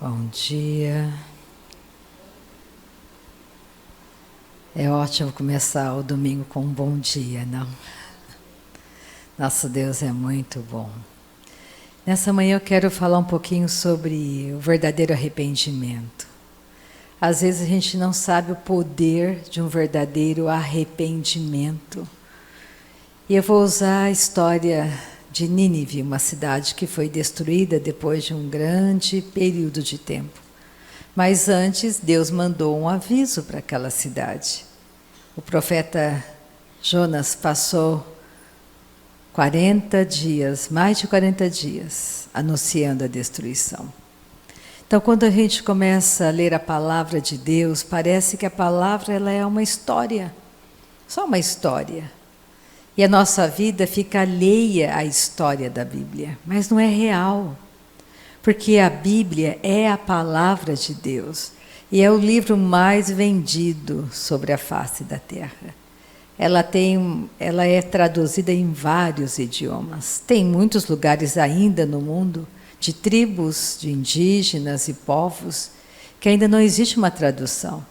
Bom dia. É ótimo começar o domingo com um bom dia, não? Nosso Deus é muito bom. Nessa manhã eu quero falar um pouquinho sobre o verdadeiro arrependimento. Às vezes a gente não sabe o poder de um verdadeiro arrependimento. E eu vou usar a história de Nínive, uma cidade que foi destruída depois de um grande período de tempo. Mas antes, Deus mandou um aviso para aquela cidade. O profeta Jonas passou 40 dias, mais de 40 dias, anunciando a destruição. Então, quando a gente começa a ler a palavra de Deus, parece que a palavra ela é uma história, só uma história. E a nossa vida fica alheia à história da Bíblia, mas não é real. Porque a Bíblia é a palavra de Deus e é o livro mais vendido sobre a face da terra. Ela é traduzida em vários idiomas. Tem muitos lugares ainda no mundo, de tribos, de indígenas e povos, que ainda não existe uma tradução.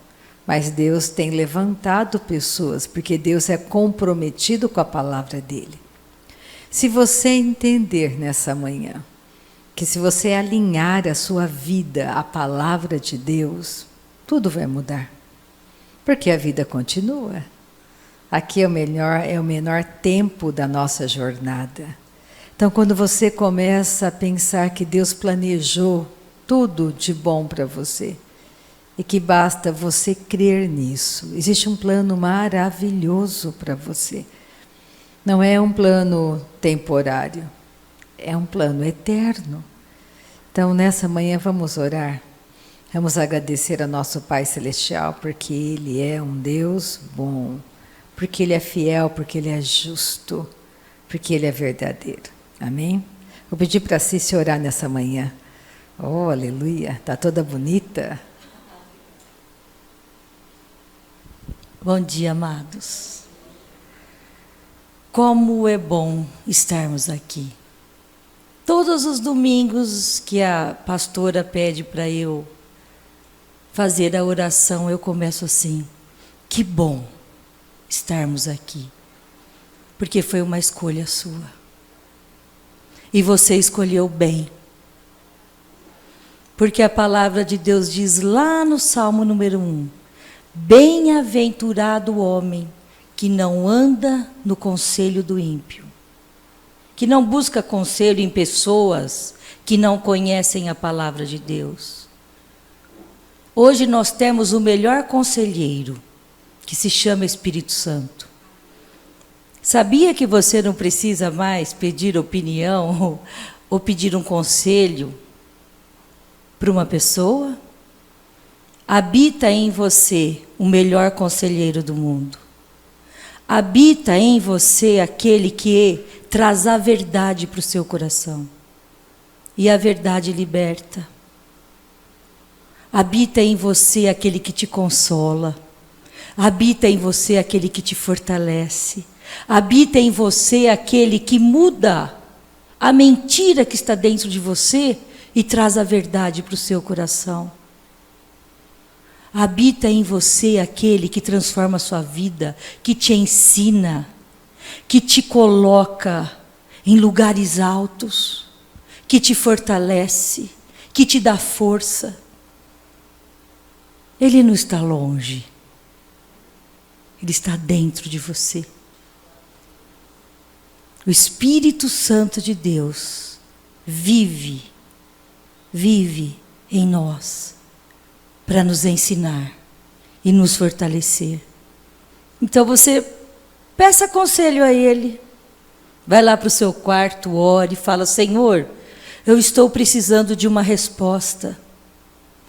Mas Deus tem levantado pessoas, porque Deus é comprometido com a palavra dele. Se você entender nessa manhã, que se você alinhar a sua vida à palavra de Deus, tudo vai mudar. Porque a vida continua. Aqui é o menor tempo da nossa jornada. Então, quando você começa a pensar que Deus planejou tudo de bom para você, e que basta você crer nisso. Existe um plano maravilhoso para você. Não é um plano temporário, é um plano eterno. Então, nessa manhã, vamos orar. Vamos agradecer ao nosso Pai Celestial, porque Ele é um Deus bom, porque Ele é fiel, porque Ele é justo, porque Ele é verdadeiro. Amém? Vou pedir para Cícia orar nessa manhã. Oh, aleluia, está toda bonita. Bom dia, amados. Como é bom estarmos aqui. Todos os domingos que a pastora pede para eu fazer a oração, eu começo assim: que bom estarmos aqui. Porque foi uma escolha sua. E você escolheu bem. Porque a palavra de Deus diz lá no Salmo número 1: bem-aventurado o homem que não anda no conselho do ímpio, que não busca conselho em pessoas que não conhecem a palavra de Deus. Hoje nós temos o melhor conselheiro, que se chama Espírito Santo. Sabia que você não precisa mais pedir opinião ou pedir um conselho para uma pessoa? Habita em você o melhor conselheiro do mundo. Habita em você aquele que traz a verdade para o seu coração. E a verdade liberta. Habita em você aquele que te consola. Habita em você aquele que te fortalece. Habita em você aquele que muda a mentira que está dentro de você e traz a verdade para o seu coração. Habita em você aquele que transforma a sua vida, que te ensina, que te coloca em lugares altos, que te fortalece, que te dá força. Ele não está longe. Ele está dentro de você. O Espírito Santo de Deus vive em nós, para nos ensinar e nos fortalecer. Então você peça conselho a Ele. Vai lá para o seu quarto, ore e fala: Senhor, eu estou precisando de uma resposta.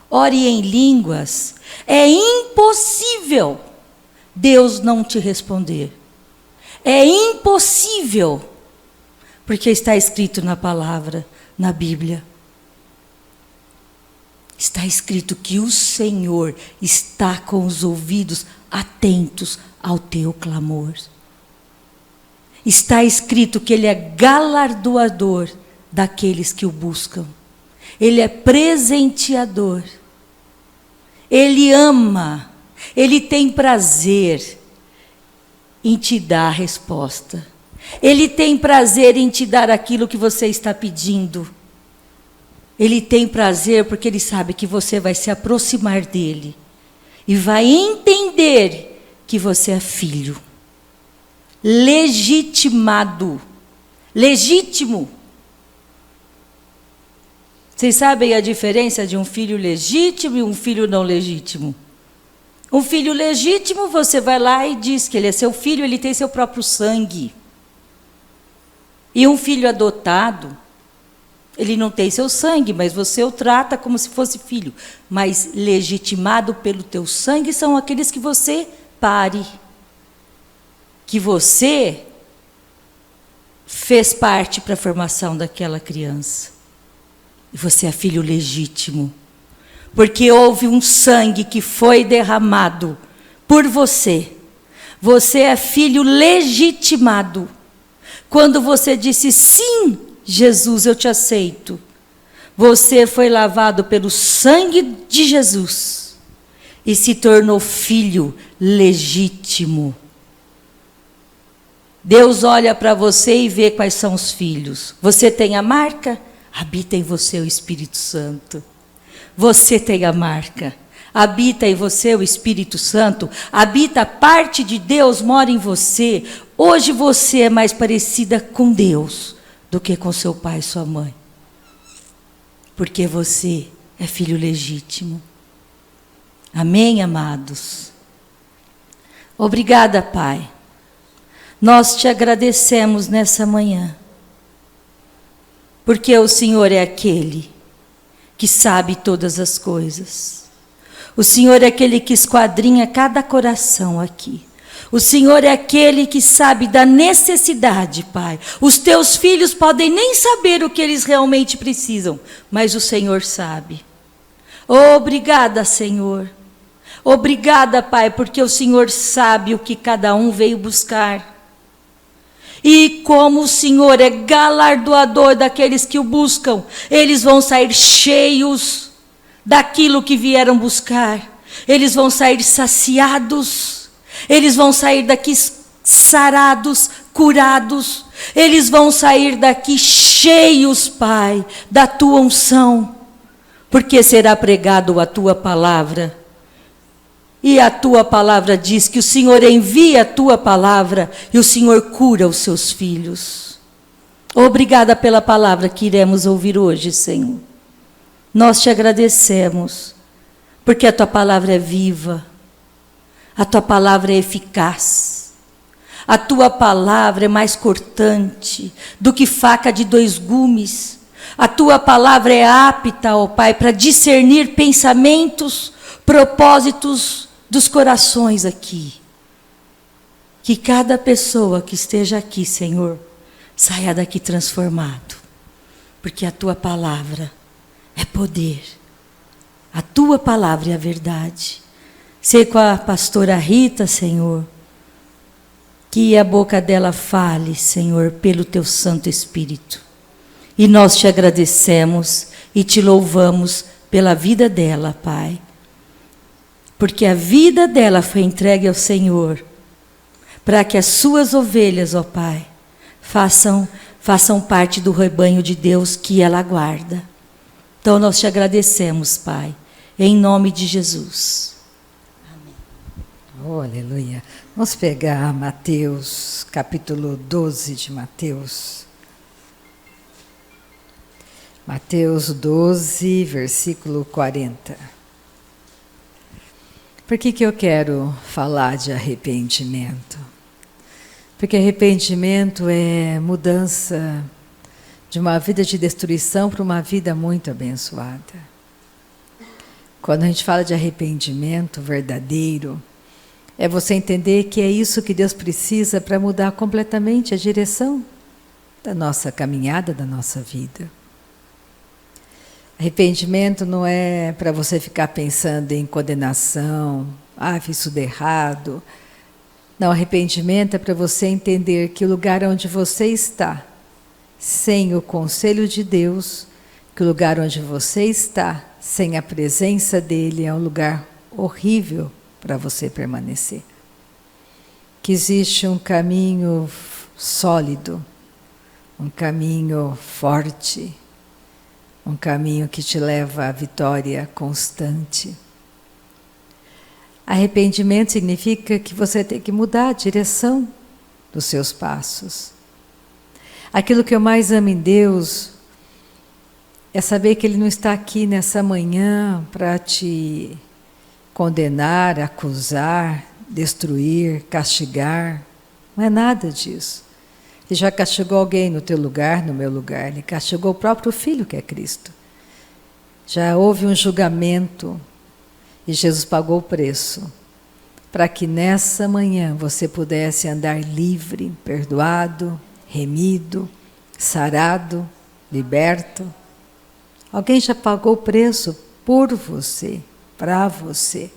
Ore em línguas. É impossível Deus não te responder. É impossível, porque está escrito na palavra, na Bíblia. Está escrito que o Senhor está com os ouvidos atentos ao teu clamor. Está escrito que Ele é galardoador daqueles que o buscam. Ele é presenteador. Ele ama, Ele tem prazer em te dar a resposta. Ele tem prazer em te dar aquilo que você está pedindo. Ele tem prazer porque Ele sabe que você vai se aproximar dEle e vai entender que você é filho. Legitimado. Legítimo. Vocês sabem a diferença de um filho legítimo e um filho não legítimo? Um filho legítimo, você vai lá e diz que ele é seu filho, ele tem seu próprio sangue. E um filho adotado, ele não tem seu sangue, mas você o trata como se fosse filho. Mas legitimado pelo teu sangue são aqueles que você pare. Que você fez parte para a formação daquela criança. E você é filho legítimo. Porque houve um sangue que foi derramado por você. Você é filho legitimado. Quando você disse, sim, Jesus, eu te aceito. Você foi lavado pelo sangue de Jesus. E se tornou filho legítimo. Deus olha para você e vê quais são os filhos. Você tem a marca? Habita em você o Espírito Santo. Você tem a marca. Habita em você o Espírito Santo. Habita a parte de Deus, mora em você. Hoje você é mais parecida com Deus do que com seu pai e sua mãe. Porque você é filho legítimo. Amém, amados? Obrigada, Pai. Nós te agradecemos nessa manhã. Porque o Senhor é aquele que sabe todas as coisas. O Senhor é aquele que esquadrinha cada coração aqui. O Senhor é aquele que sabe da necessidade, Pai. Os teus filhos podem nem saber o que eles realmente precisam, mas o Senhor sabe. Obrigada, Senhor. Obrigada, Pai, porque o Senhor sabe o que cada um veio buscar. E como o Senhor é galardoador daqueles que o buscam, eles vão sair cheios daquilo que vieram buscar. Eles vão sair saciados. Eles vão sair daqui sarados, curados. Eles vão sair daqui cheios, Pai, da tua unção. Porque será pregado a tua palavra. E a tua palavra diz que o Senhor envia a tua palavra e o Senhor cura os seus filhos. Obrigada pela palavra que iremos ouvir hoje, Senhor. Nós te agradecemos, porque a tua palavra é viva, a tua palavra é eficaz, a tua palavra é mais cortante do que faca de 2 gumes. A tua palavra é apta, ó Pai, para discernir pensamentos, propósitos dos corações aqui. Que cada pessoa que esteja aqui, Senhor, saia daqui transformado. Porque a tua palavra é poder. A tua palavra é a verdade. Sei com a pastora Rita, Senhor, que a boca dela fale, Senhor, pelo teu Santo Espírito. E nós te agradecemos e te louvamos pela vida dela, Pai. Porque a vida dela foi entregue ao Senhor, para que as suas ovelhas, ó Pai, façam parte do rebanho de Deus que ela guarda. Então nós te agradecemos, Pai, em nome de Jesus. Oh, aleluia. Vamos pegar Mateus, capítulo 12 de Mateus. Mateus 12, versículo 40. Por que eu quero falar de arrependimento? Porque arrependimento é mudança de uma vida de destruição para uma vida muito abençoada. Quando a gente fala de arrependimento verdadeiro, é você entender que é isso que Deus precisa para mudar completamente a direção da nossa caminhada, da nossa vida. Arrependimento não é para você ficar pensando em condenação, fiz tudo errado. Não, arrependimento é para você entender que o lugar onde você está, sem o conselho de Deus, que o lugar onde você está, sem a presença dele, é um lugar horrível para você permanecer. Que existe um caminho sólido, um caminho forte, um caminho que te leva à vitória constante. Arrependimento significa que você tem que mudar a direção dos seus passos. Aquilo que eu mais amo em Deus é saber que Ele não está aqui nessa manhã para te condenar, acusar, destruir, castigar. Não é nada disso. Ele já castigou alguém no teu lugar, no meu lugar. Ele castigou o próprio Filho, que é Cristo. Já houve um julgamento e Jesus pagou o preço para que nessa manhã você pudesse andar livre, perdoado, remido, sarado, liberto. Alguém já pagou o preço por você, para você,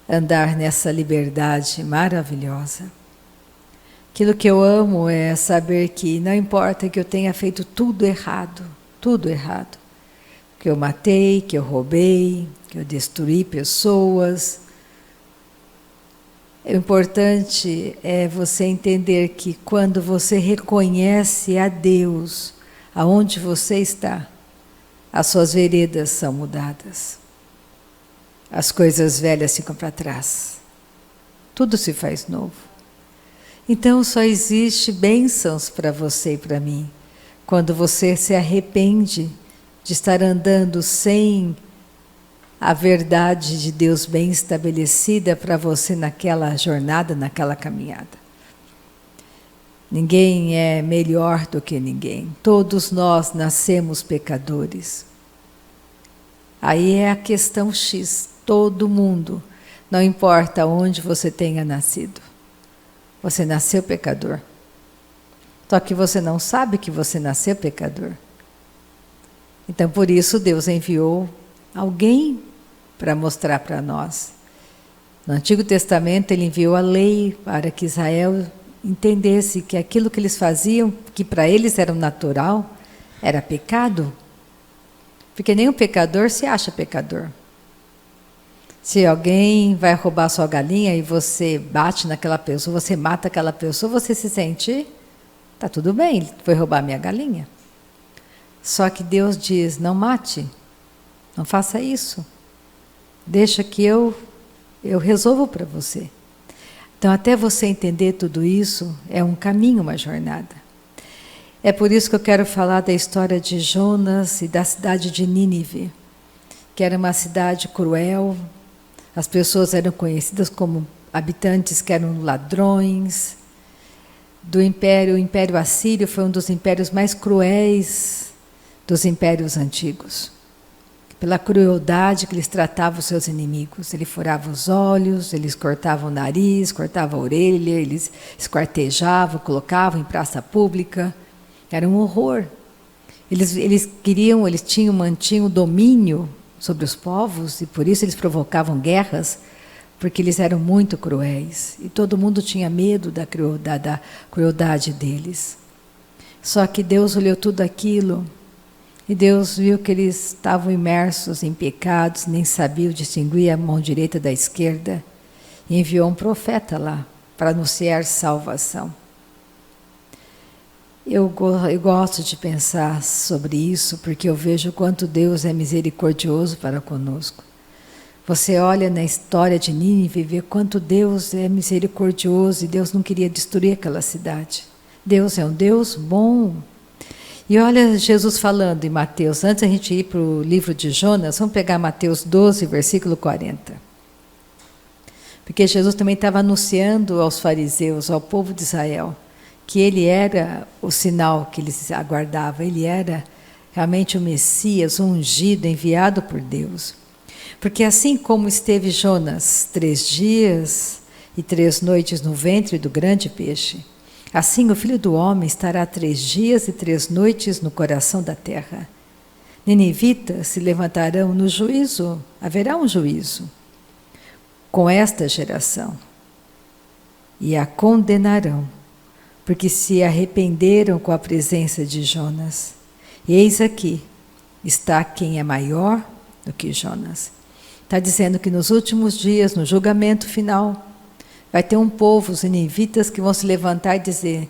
andar nessa liberdade maravilhosa. Aquilo que eu amo é saber que não importa que eu tenha feito tudo errado, que eu matei, que eu roubei, que eu destruí pessoas. O importante é você entender que quando você reconhece a Deus, aonde você está, as suas veredas são mudadas. As coisas velhas ficam para trás. Tudo se faz novo. Então só existe bênçãos para você e para mim, quando você se arrepende de estar andando sem a verdade de Deus bem estabelecida para você naquela jornada, naquela caminhada. Ninguém é melhor do que ninguém. Todos nós nascemos pecadores. Aí é a questão X. Todo mundo, não importa onde você tenha nascido. Você nasceu pecador. Só que você não sabe que você nasceu pecador. Então, por isso, Deus enviou alguém para mostrar para nós. No Antigo Testamento, Ele enviou a lei para que Israel entendesse que aquilo que eles faziam, que para eles era natural, era pecado. Porque nenhum pecador se acha pecador. Se alguém vai roubar sua galinha e você bate naquela pessoa, você mata aquela pessoa, você se sente, tá tudo bem, ele foi roubar minha galinha. Só que Deus diz, não mate, não faça isso. Deixa que eu resolvo para você. Então, até você entender tudo isso, é um caminho, uma jornada. É por isso que eu quero falar da história de Jonas e da cidade de Nínive, que era uma cidade cruel. As pessoas eram conhecidas como habitantes que eram ladrões. O Império Assírio foi um dos impérios mais cruéis dos impérios antigos. Pela crueldade que eles tratavam os seus inimigos. Ele furava os olhos, eles cortavam o nariz, cortavam a orelha, eles esquartejavam, colocavam em praça pública. Era um horror. Eles mantinham domínio sobre os povos e por isso eles provocavam guerras, porque eles eram muito cruéis e todo mundo tinha medo da crueldade deles. Só que Deus olhou tudo aquilo e Deus viu que eles estavam imersos em pecados, nem sabiam distinguir a mão direita da esquerda e enviou um profeta lá para anunciar salvação. Eu gosto de pensar sobre isso, porque eu vejo o quanto Deus é misericordioso para conosco. Você olha na história de Nínive e vê quanto Deus é misericordioso e Deus não queria destruir aquela cidade. Deus é um Deus bom. E olha Jesus falando em Mateus, antes a gente ir para o livro de Jonas, vamos pegar Mateus 12, versículo 40. Porque Jesus também estava anunciando aos fariseus, ao povo de Israel, que ele era o sinal que eles aguardavam, ele era realmente o Messias, o ungido, enviado por Deus. Porque assim como esteve Jonas 3 dias e 3 noites no ventre do grande peixe, assim o Filho do Homem estará 3 dias e 3 noites no coração da terra. Ninivitas se levantarão no juízo, haverá um juízo com esta geração e a condenarão, porque se arrependeram com a presença de Jonas. Eis aqui, está quem é maior do que Jonas. Está dizendo que nos últimos dias, no julgamento final, vai ter um povo, os ninivitas, que vão se levantar e dizer: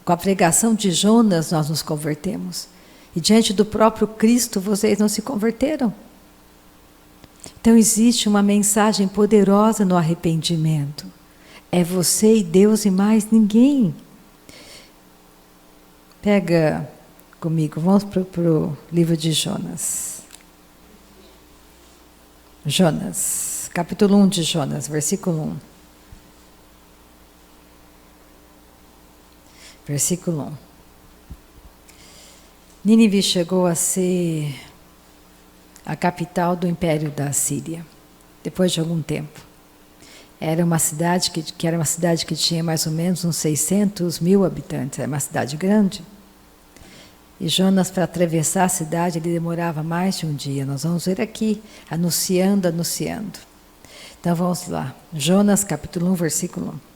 com a pregação de Jonas nós nos convertemos. E diante do próprio Cristo vocês não se converteram. Então existe uma mensagem poderosa no arrependimento. É você e Deus e mais ninguém. Pega comigo, vamos para o livro de Jonas. Jonas, capítulo 1 de Jonas, versículo 1. Versículo 1. Nínive chegou a ser a capital do império da Assíria, depois de algum tempo. Era uma cidade que era uma cidade que tinha mais ou menos uns 600 mil habitantes, era uma cidade grande. E Jonas, para atravessar a cidade, ele demorava mais de um dia. Nós vamos ver aqui, anunciando. Então vamos lá. Jonas, capítulo 1, versículo 1.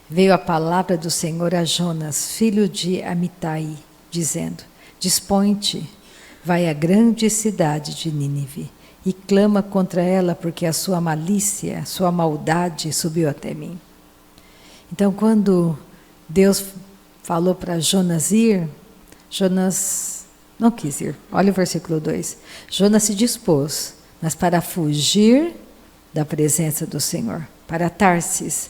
Veio a palavra do Senhor a Jonas, filho de Amitai, dizendo: Dispõe-te, vai à grande cidade de Nínive e clama contra ela, porque a sua malícia, a sua maldade subiu até mim. Então, quando Deus falou para Jonas ir, Jonas não quis ir. Olha o versículo 2. Jonas se dispôs, mas para fugir da presença do Senhor, para Tarsis.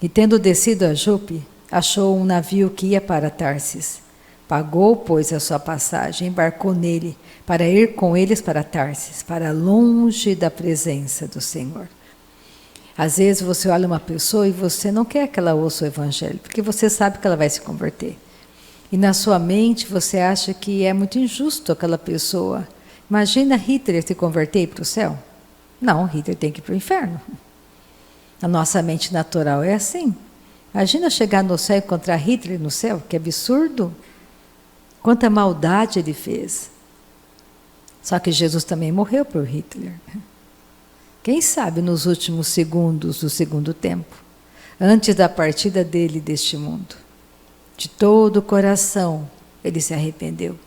E tendo descido a Jope, achou um navio que ia para Tarsis. Pagou, pois, a sua passagem, embarcou nele, para ir com eles para Tarsis, para longe da presença do Senhor. Às vezes você olha uma pessoa e você não quer que ela ouça o Evangelho, porque você sabe que ela vai se converter. E na sua mente você acha que é muito injusto aquela pessoa. Imagina Hitler se converter e ir para o céu? Não, Hitler tem que ir para o inferno. A nossa mente natural é assim. Imagina chegar no céu e encontrar Hitler no céu, que absurdo. Quanta maldade ele fez. Só que Jesus também morreu por Hitler. Quem sabe nos últimos segundos do segundo tempo, antes da partida dele deste mundo, de todo o coração ele se arrependeu.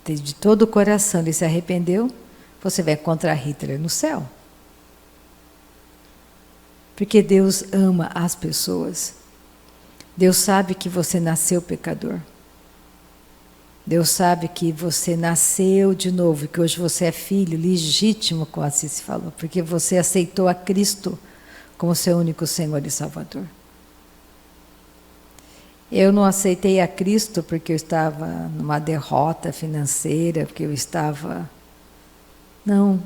De todo o coração ele se arrependeu, você vai encontrar Hitler no céu. Porque Deus ama as pessoas. Deus sabe que você nasceu pecador. Deus sabe que você nasceu de novo, que hoje você é filho legítimo, como assim se falou, porque você aceitou a Cristo como seu único Senhor e Salvador. Eu não aceitei a Cristo porque eu estava numa derrota financeira, porque eu estava... Não,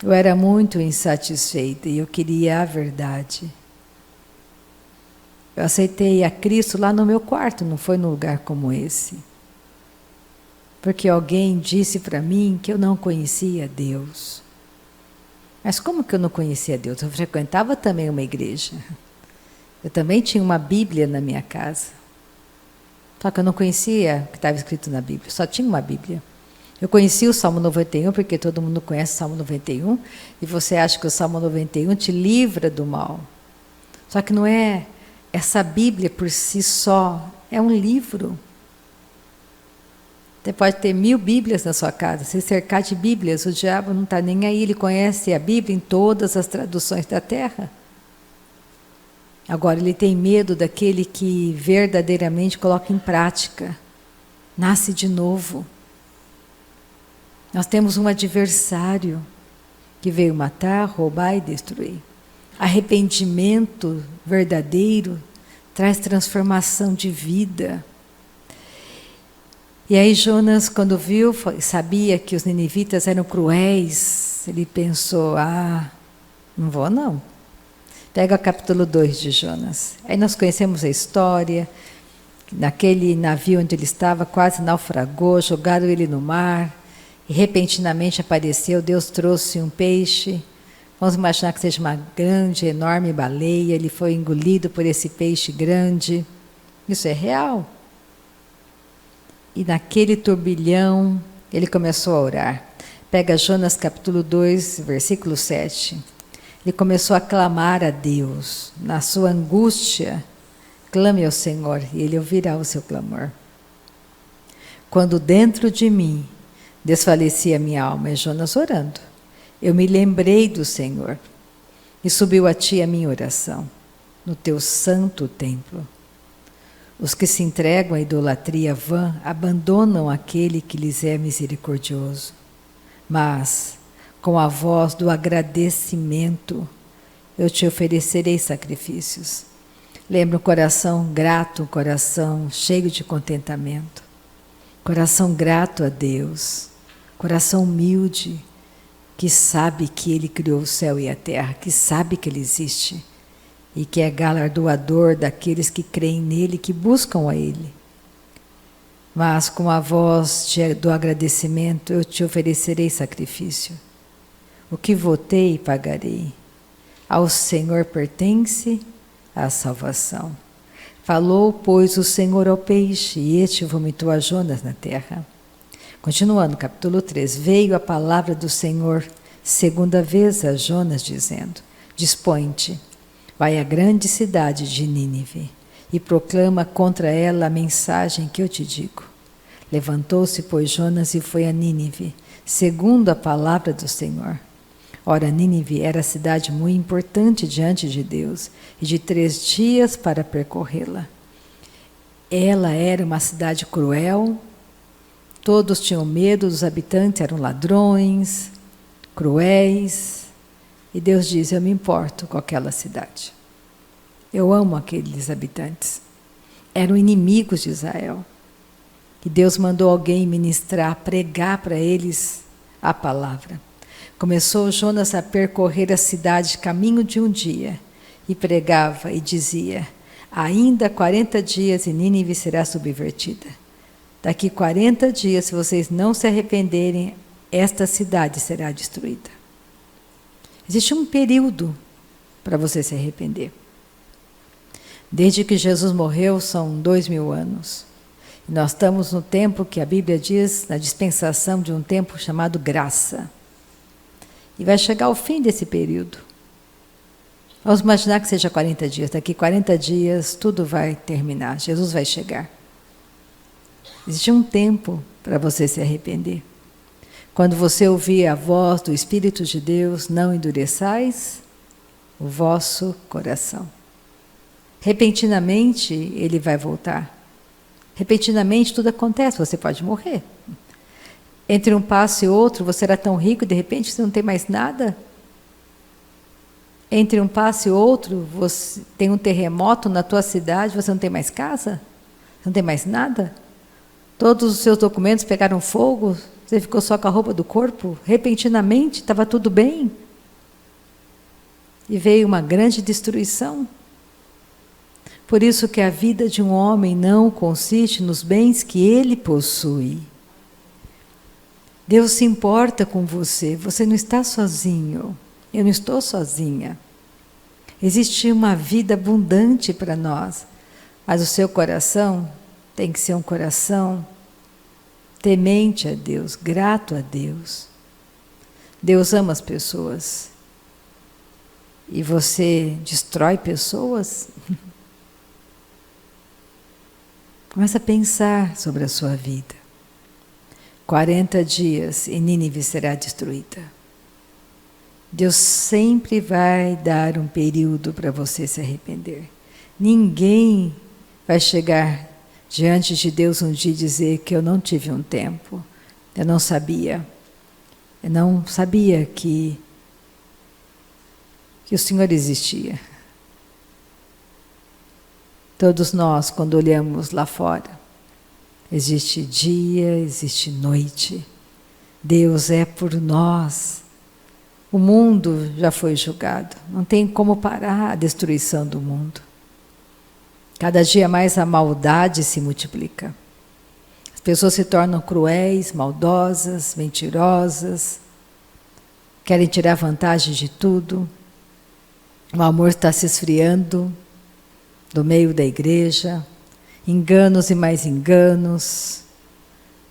eu era muito insatisfeita e eu queria a verdade. Eu aceitei a Cristo lá no meu quarto, não foi num lugar como esse. Porque alguém disse para mim que eu não conhecia Deus. Mas como que eu não conhecia Deus? Eu frequentava também uma igreja. Eu também tinha uma Bíblia na minha casa. Só que eu não conhecia o que estava escrito na Bíblia, só tinha uma Bíblia. Eu conhecia o Salmo 91, porque todo mundo conhece o Salmo 91, e você acha que o Salmo 91 te livra do mal. Só que não é essa Bíblia por si só, é um livro. Você pode ter 1000 Bíblias na sua casa, se cercar de Bíblias, o diabo não está nem aí, ele conhece a Bíblia em todas as traduções da terra. Agora, ele tem medo daquele que verdadeiramente coloca em prática, nasce de novo. Nós temos um adversário que veio matar, roubar e destruir. Arrependimento verdadeiro traz transformação de vida. E aí Jonas, quando viu, sabia que os ninivitas eram cruéis, ele pensou, não vou não. Pega o capítulo 2 de Jonas. Aí nós conhecemos a história, naquele navio onde ele estava, quase naufragou, jogaram ele no mar, e repentinamente apareceu, Deus trouxe um peixe, vamos imaginar que seja uma grande, enorme baleia, ele foi engolido por esse peixe grande, isso é real. E naquele turbilhão, ele começou a orar. Pega Jonas capítulo 2, versículo 7. Ele começou a clamar a Deus. Na sua angústia, clame ao Senhor e Ele ouvirá o seu clamor. Quando dentro de mim Desfalecia minha alma, é Jonas orando. Eu me lembrei do Senhor e subiu a ti a minha oração, no teu santo templo. Os que se entregam à idolatria vã abandonam aquele que lhes é misericordioso. Mas, com a voz do agradecimento, eu te oferecerei sacrifícios. Lembra um coração grato, um coração cheio de contentamento. Coração grato a Deus. Coração humilde, que sabe que Ele criou o céu e a terra, que sabe que Ele existe e que é galardoador daqueles que creem nele, que buscam a Ele. Mas com a voz do agradecimento eu te oferecerei sacrifício. O que votei, pagarei. Ao Senhor pertence a salvação. Falou, pois, o Senhor ao peixe, e este vomitou a Jonas na terra. Continuando, capítulo 3. Veio a palavra do Senhor, segunda vez a Jonas, dizendo: Dispõe-te, vai à grande cidade de Nínive, e proclama contra ela a mensagem que eu te digo. Levantou-se, pois, Jonas e foi a Nínive, segundo a palavra do Senhor. Ora, Nínive era cidade muito importante diante de Deus, e de 3 dias para percorrê-la. Ela era uma cidade cruel, todos tinham medo, os habitantes eram ladrões, cruéis, e Deus diz: eu me importo com aquela cidade. Eu amo aqueles habitantes. Eram inimigos de Israel. E Deus mandou alguém ministrar, pregar para eles a palavra. Começou Jonas a percorrer a cidade caminho de um dia, e pregava e dizia: ainda 40 dias e Nínive será subvertida. Daqui 40 dias, se vocês não se arrependerem, esta cidade será destruída. Existe um período para você se arrepender. Desde que Jesus morreu, são 2000 anos. E nós estamos no tempo que a Bíblia diz, na dispensação de um tempo chamado graça. E vai chegar o fim desse período. Vamos imaginar que seja 40 dias. Daqui 40 dias tudo vai terminar. Jesus vai chegar. Existe um tempo para você se arrepender. Quando você ouvir a voz do Espírito de Deus, não endureçais o vosso coração. Repentinamente ele vai voltar. Repentinamente tudo acontece, você pode morrer. Entre um passo e outro, você era tão rico e de repente você não tem mais nada. Entre um passo e outro, você tem um terremoto na tua cidade, você não tem mais casa, não tem mais nada. Todos os seus documentos pegaram fogo, você ficou só com a roupa do corpo. Repentinamente estava tudo bem. E veio uma grande destruição. Por isso que a vida de um homem não consiste nos bens que ele possui. Deus se importa com você, você não está sozinho, eu não estou sozinha. Existe uma vida abundante para nós, mas o seu coração tem que ser um coração temente a Deus, grato a Deus. Deus ama as pessoas. E você destrói pessoas? Começa a pensar sobre a sua vida. 40 dias e Nínive será destruída. Deus sempre vai dar um período para você se arrepender. Ninguém vai chegar diante de Deus um dia e dizer que eu não tive um tempo, eu não sabia que o Senhor existia. Todos nós, quando olhamos lá fora, existe dia, existe noite. Deus é por nós. O mundo já foi julgado. Não tem como parar a destruição do mundo. Cada dia mais a maldade se multiplica. As pessoas se tornam cruéis, maldosas, mentirosas, querem tirar vantagem de tudo. O amor está se esfriando do meio da igreja. Enganos e mais enganos.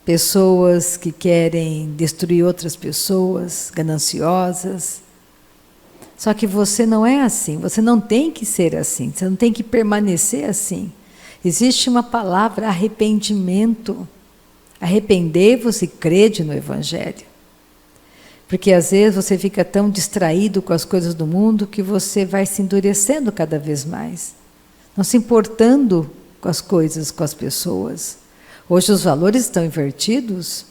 Pessoas que querem destruir outras pessoas, gananciosas. Só que você não é assim, você não tem que ser assim, você não tem que permanecer assim. Existe uma palavra, arrependimento. Arrependei-vos e crede no Evangelho. Porque às vezes você fica tão distraído com as coisas do mundo que você vai se endurecendo cada vez mais, não se importando com as coisas, com as pessoas. Hoje os valores estão invertidos.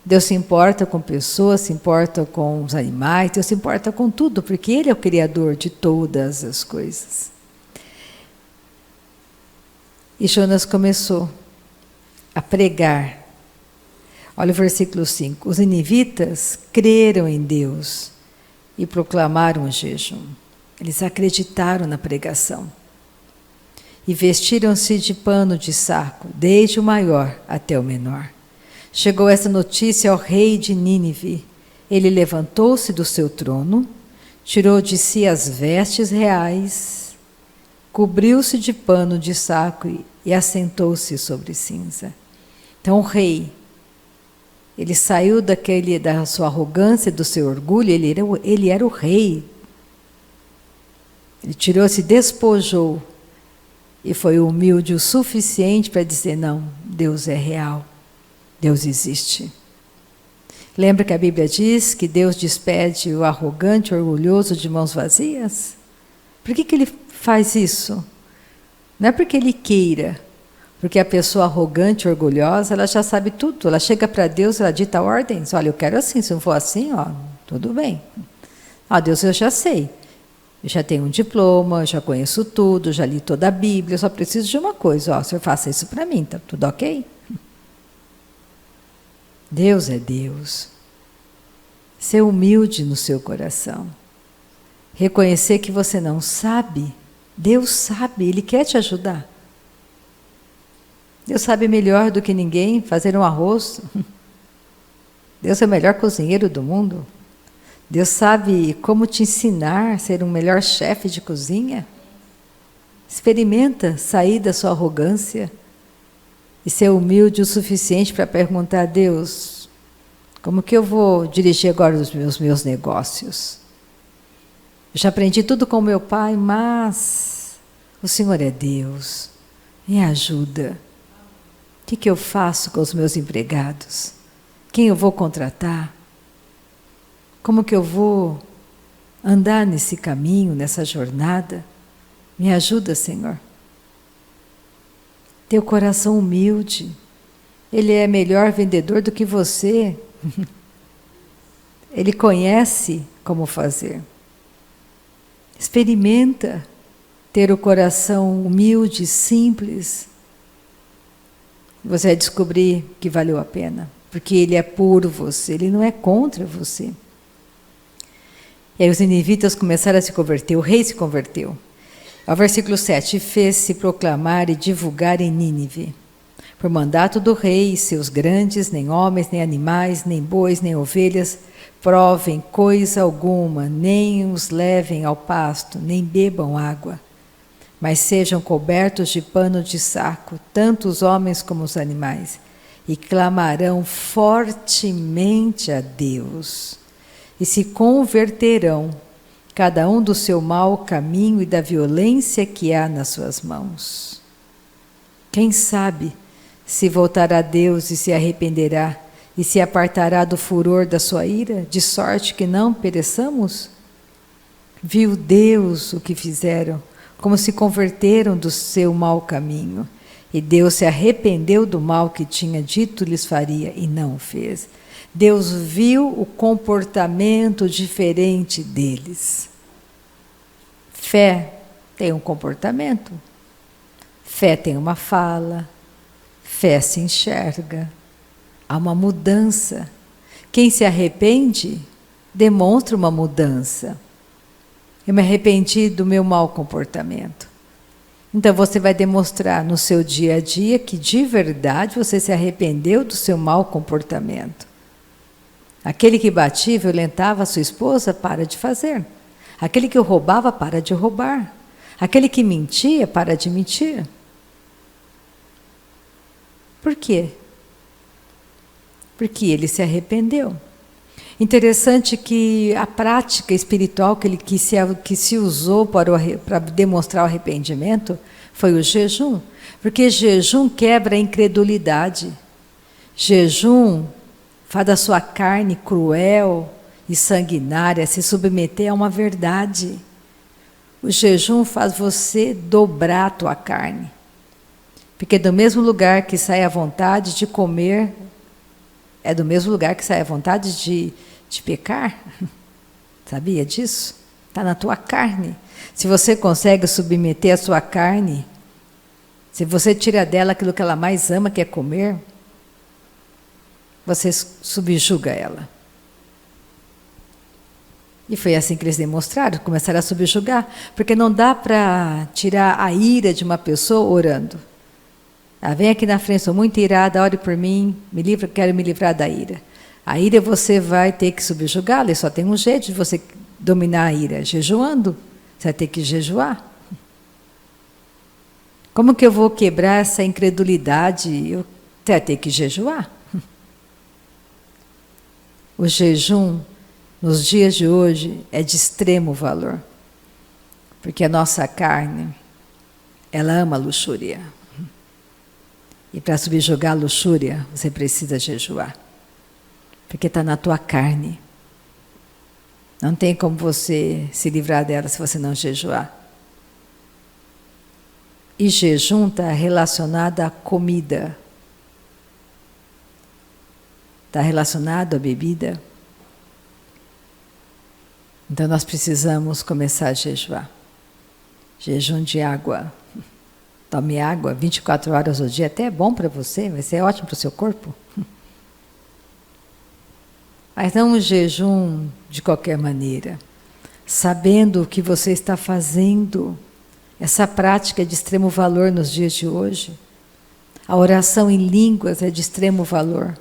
Deus se importa com pessoas, se importa com os animais, Deus se importa com tudo, porque Ele é o Criador de todas as coisas. E Jonas começou a pregar. Olha o versículo 5. Os ninivitas creram em Deus e proclamaram o jejum. Eles acreditaram na pregação. E vestiram-se de pano de saco, desde o maior até o menor. Chegou essa notícia ao rei de Nínive. Ele levantou-se do seu trono, tirou de si as vestes reais, cobriu-se de pano de saco e assentou-se sobre cinza. Então o rei, ele saiu da sua arrogância, do seu orgulho, ele era o rei. Ele se despojou e foi humilde o suficiente para dizer, não, Deus é real, Deus existe. Lembra que a Bíblia diz que Deus despede o arrogante, orgulhoso de mãos vazias? Por que Ele faz isso? Não é porque Ele queira, porque a pessoa arrogante, orgulhosa, ela já sabe tudo. Ela chega para Deus, ela dita ordens. Olha, eu quero assim, se não for assim, ó, tudo bem. Deus, eu já sei. Eu já tenho um diploma, eu já conheço tudo, já li toda a Bíblia, eu só preciso de uma coisa. O Senhor faça isso para mim, tá tudo ok? Deus é Deus. Ser humilde no seu coração. Reconhecer que você não sabe. Deus sabe, Ele quer te ajudar. Deus sabe melhor do que ninguém fazer um arroz. Deus é o melhor cozinheiro do mundo. Deus sabe como te ensinar a ser um melhor chefe de cozinha. Experimenta sair da sua arrogância e ser humilde o suficiente para perguntar a Deus, como que eu vou dirigir agora os meus negócios? Eu já aprendi tudo com meu pai, mas o Senhor é Deus. Me ajuda. O que eu faço com os meus empregados? Quem eu vou contratar? Como que eu vou andar nesse caminho, nessa jornada? Me ajuda, Senhor. Teu coração humilde. Ele é melhor vendedor do que você. Ele conhece como fazer. Experimenta ter o coração humilde, simples. Você vai descobrir que valeu a pena, porque Ele é por você, Ele não é contra você. E aí os ninivitas começaram a se converter, o rei se converteu. Ao versículo 7, fez-se proclamar e divulgar em Nínive, por mandato do rei, seus grandes, nem homens, nem animais, nem bois, nem ovelhas, provem coisa alguma, nem os levem ao pasto, nem bebam água. Mas sejam cobertos de pano de saco, tanto os homens como os animais, e clamarão fortemente a Deus, e se converterão, cada um do seu mau caminho e da violência que há nas suas mãos. Quem sabe se voltará a Deus e se arrependerá, e se apartará do furor da sua ira, de sorte que não pereçamos? Viu Deus o que fizeram, como se converteram do seu mau caminho. E Deus se arrependeu do mal que tinha dito lhes faria e não o fez. Deus viu o comportamento diferente deles. Fé tem um comportamento. Fé tem uma fala. Fé se enxerga. Há uma mudança. Quem se arrepende demonstra uma mudança. Eu me arrependi do meu mau comportamento. Então você vai demonstrar no seu dia a dia que de verdade você se arrependeu do seu mau comportamento. Aquele que batia e violentava a sua esposa, para de fazer. Aquele que roubava, para de roubar. Aquele que mentia, para de mentir. Por quê? Porque ele se arrependeu. Interessante que a prática espiritual que se usou para demonstrar o arrependimento foi o jejum, porque jejum quebra a incredulidade. Jejum faz da sua carne cruel e sanguinária se submeter a uma verdade. O jejum faz você dobrar a tua carne. Porque do mesmo lugar que sai a vontade de comer, é do mesmo lugar que sai a vontade de pecar. Sabia disso? Está na tua carne. Se você consegue submeter a sua carne, se você tira dela aquilo que ela mais ama, que é comer, você subjuga ela. E foi assim que eles demonstraram, começaram a subjugar, porque não dá para tirar a ira de uma pessoa orando. Ah, vem aqui na frente, sou muito irada, ore por mim, quero me livrar da ira. A ira você vai ter que subjugá-la, e só tem um jeito de você dominar a ira, jejuando. Você vai ter que jejuar. Como que eu vou quebrar essa incredulidade? Você vai ter que jejuar. O jejum, nos dias de hoje, é de extremo valor. Porque a nossa carne, ela ama a luxúria. E para subjugar a luxúria, você precisa jejuar. Porque está na tua carne. Não tem como você se livrar dela se você não jejuar. E jejum está relacionado à comida. Está relacionado à bebida. Então nós precisamos começar a jejuar. Jejum de água. Tome água 24 horas ao dia, até é bom para você, vai ser ótimo para o seu corpo. Mas não um jejum de qualquer maneira. Sabendo o que você está fazendo. Essa prática é de extremo valor nos dias de hoje. A oração em línguas é de extremo valor.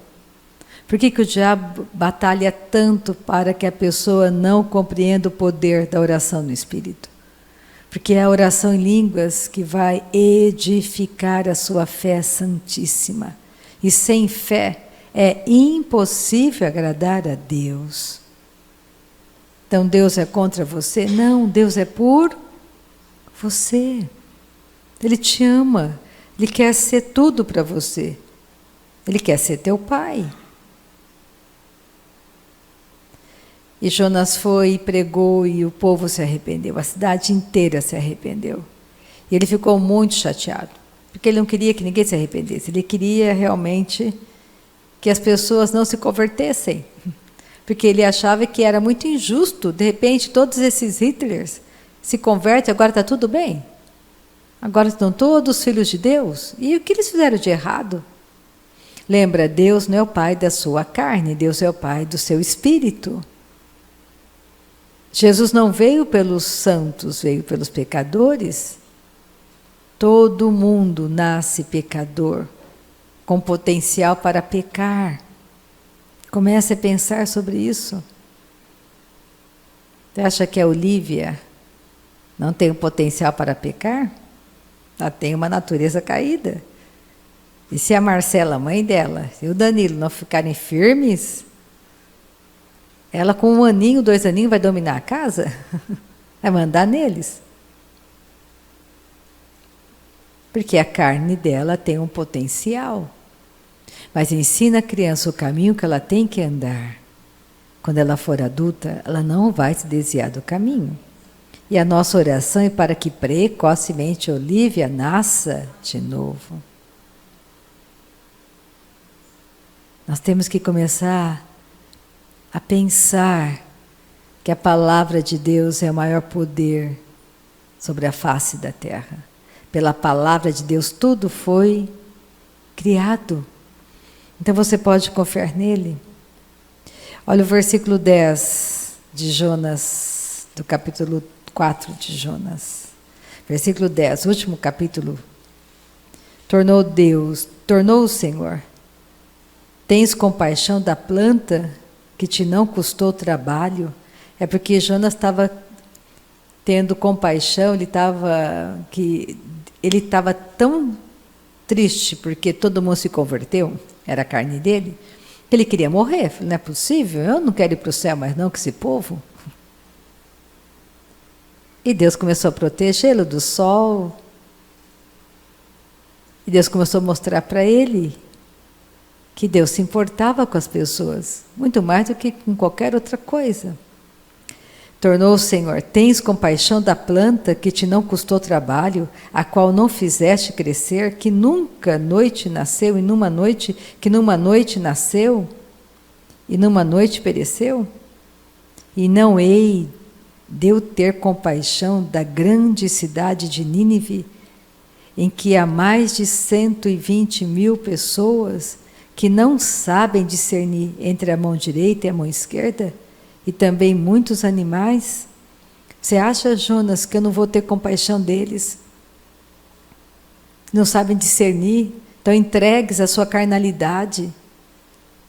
Por que o diabo batalha tanto para que a pessoa não compreenda o poder da oração no Espírito? Porque é a oração em línguas que vai edificar a sua fé santíssima. E sem fé é impossível agradar a Deus. Então Deus é contra você? Não, Deus é por você. Ele te ama. Ele quer ser tudo para você. Ele quer ser teu pai. E Jonas foi e pregou e o povo se arrependeu, a cidade inteira se arrependeu. E ele ficou muito chateado, porque ele não queria que ninguém se arrependesse, ele queria realmente que as pessoas não se convertessem, porque ele achava que era muito injusto, de repente todos esses Hitlers se convertem, agora está tudo bem. Agora estão todos filhos de Deus, e o que eles fizeram de errado? Lembra, Deus não é o pai da sua carne, Deus é o pai do seu espírito. Jesus não veio pelos santos, veio pelos pecadores. Todo mundo nasce pecador, com potencial para pecar. Comece a pensar sobre isso. Você acha que a Olívia não tem o potencial para pecar? Ela tem uma natureza caída. E se a Marcela, a mãe dela, e o Danilo não ficarem firmes, ela com 1 aninho, 2 aninhos vai dominar a casa? Vai mandar neles. Porque a carne dela tem um potencial. Mas ensina a criança o caminho que ela tem que andar. Quando ela for adulta, ela não vai se desviar do caminho. E a nossa oração é para que precocemente Olívia nasça de novo. Nós temos que começar a pensar que a palavra de Deus é o maior poder sobre a face da terra. Pela palavra de Deus tudo foi criado. Então você pode confiar nele. Olha o versículo 10 de Jonas, do capítulo 4 de Jonas. Versículo 10, último capítulo. Tornou o Senhor. Tens compaixão da planta que te não custou trabalho? É porque Jonas estava tendo compaixão, ele estava tão triste porque todo mundo se converteu, era a carne dele, que ele queria morrer. Falei, não é possível, eu não quero ir para o céu mais não, que esse povo. E Deus começou a protegê-lo do sol. E Deus começou a mostrar para ele que Deus se importava com as pessoas, muito mais do que com qualquer outra coisa. Tornou o Senhor: tens compaixão da planta que te não custou trabalho, a qual não fizeste crescer, que nunca noite nasceu, e numa noite nasceu, e numa noite pereceu? E não hei de eu ter compaixão da grande cidade de Nínive, em que há mais de 120.000 pessoas que não sabem discernir entre a mão direita e a mão esquerda, e também muitos animais? Você acha, Jonas, que eu não vou ter compaixão deles? Não sabem discernir, estão entregues à sua carnalidade.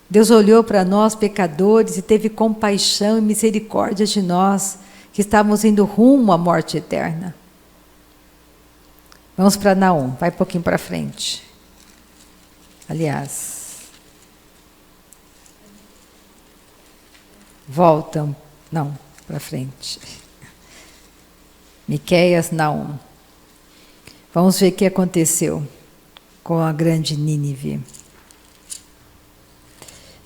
Deus olhou para nós, pecadores, e teve compaixão e misericórdia de nós, que estávamos indo rumo à morte eterna. Vamos para Naum, vai um pouquinho para frente. Aliás, voltam, não, para frente. Miqueias, Naum. Vamos ver o que aconteceu com a grande Nínive.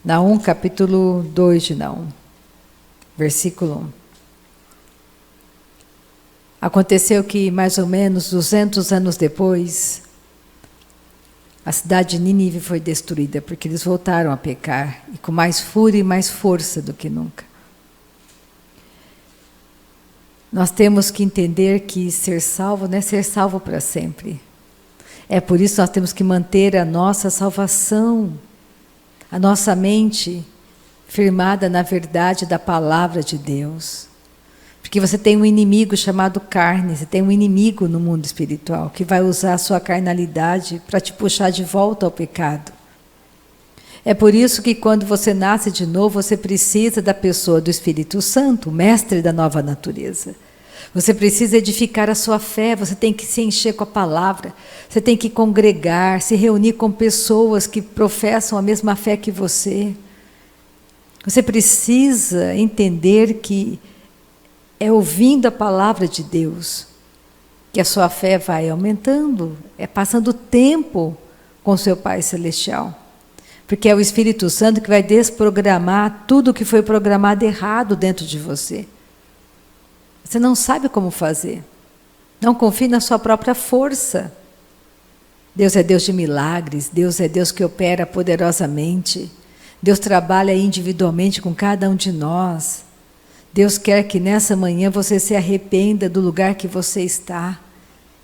Naum, capítulo 2 de Naum, versículo 1. Aconteceu que, mais ou menos 200 anos depois, a cidade de Nínive foi destruída, porque eles voltaram a pecar, e com mais fúria e mais força do que nunca. Nós temos que entender que ser salvo não é ser salvo para sempre. É por isso que nós temos que manter a nossa salvação, a nossa mente firmada na verdade da palavra de Deus. Porque você tem um inimigo chamado carne, você tem um inimigo no mundo espiritual que vai usar a sua carnalidade para te puxar de volta ao pecado. É por isso que quando você nasce de novo, você precisa da pessoa do Espírito Santo, o mestre da nova natureza. Você precisa edificar a sua fé, você tem que se encher com a palavra, você tem que congregar, se reunir com pessoas que professam a mesma fé que você. Você precisa entender que é ouvindo a palavra de Deus que a sua fé vai aumentando, é passando tempo com seu Pai Celestial. Porque é o Espírito Santo que vai desprogramar tudo que foi programado errado dentro de você. Você não sabe como fazer. Não confie na sua própria força. Deus é Deus de milagres, Deus é Deus que opera poderosamente. Deus trabalha individualmente com cada um de nós. Deus quer que nessa manhã você se arrependa do lugar que você está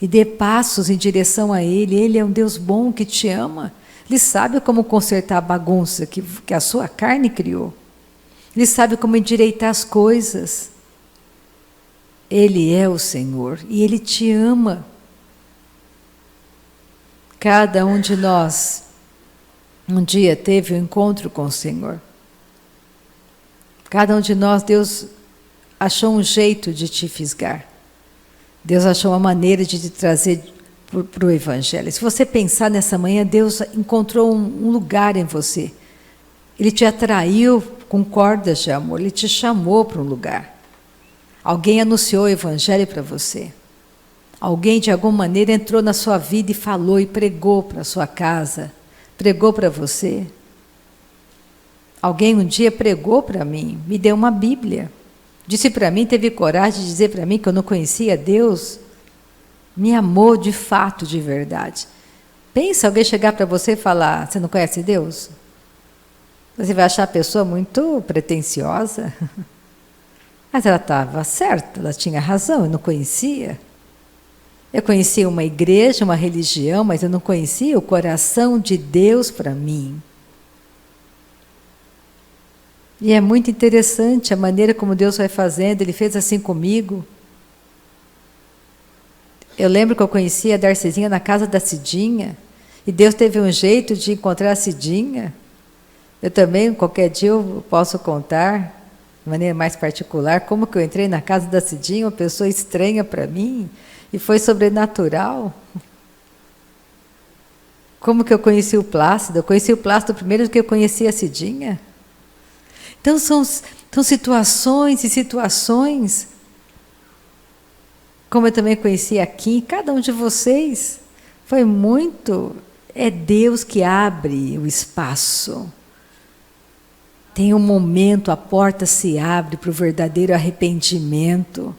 e dê passos em direção a Ele. Ele é um Deus bom que te ama. Ele sabe como consertar a bagunça que a sua carne criou. Ele sabe como endireitar as coisas. Ele é o Senhor e Ele te ama. Cada um de nós um dia teve um encontro com o Senhor. Cada um de nós, Deus achou um jeito de te fisgar. Deus achou uma maneira de te trazer para o Evangelho. Se você pensar nessa manhã, Deus encontrou um lugar em você. Ele te atraiu com cordas de amor, Ele te chamou para um lugar. Alguém anunciou o Evangelho para você. Alguém, de alguma maneira, entrou na sua vida e falou e pregou para a sua casa, pregou para você. Alguém um dia pregou para mim, me deu uma Bíblia. Disse para mim, teve coragem de dizer para mim que eu não conhecia Deus. Me amou de fato, de verdade. Pensa alguém chegar para você e falar, você não conhece Deus? Você vai achar a pessoa muito pretensiosa. Mas ela estava certa, ela tinha razão, eu não conhecia. Eu conhecia uma igreja, uma religião, mas eu não conhecia o coração de Deus para mim. E é muito interessante a maneira como Deus vai fazendo. Ele fez assim comigo. Eu lembro que eu conhecia a Darcezinha na casa da Cidinha, e Deus teve um jeito de encontrar a Cidinha. Eu também, qualquer dia, eu posso contar, de maneira mais particular, como que eu entrei na casa da Cidinha, uma pessoa estranha para mim, e foi sobrenatural. Como que eu conheci o Plácido? Eu conheci o Plácido primeiro do que eu conheci a Cidinha. Então, são situações e situações, como eu também conheci a Kim, cada um de vocês foi muito É Deus que abre o espaço. Tem um momento, a porta se abre para o verdadeiro arrependimento.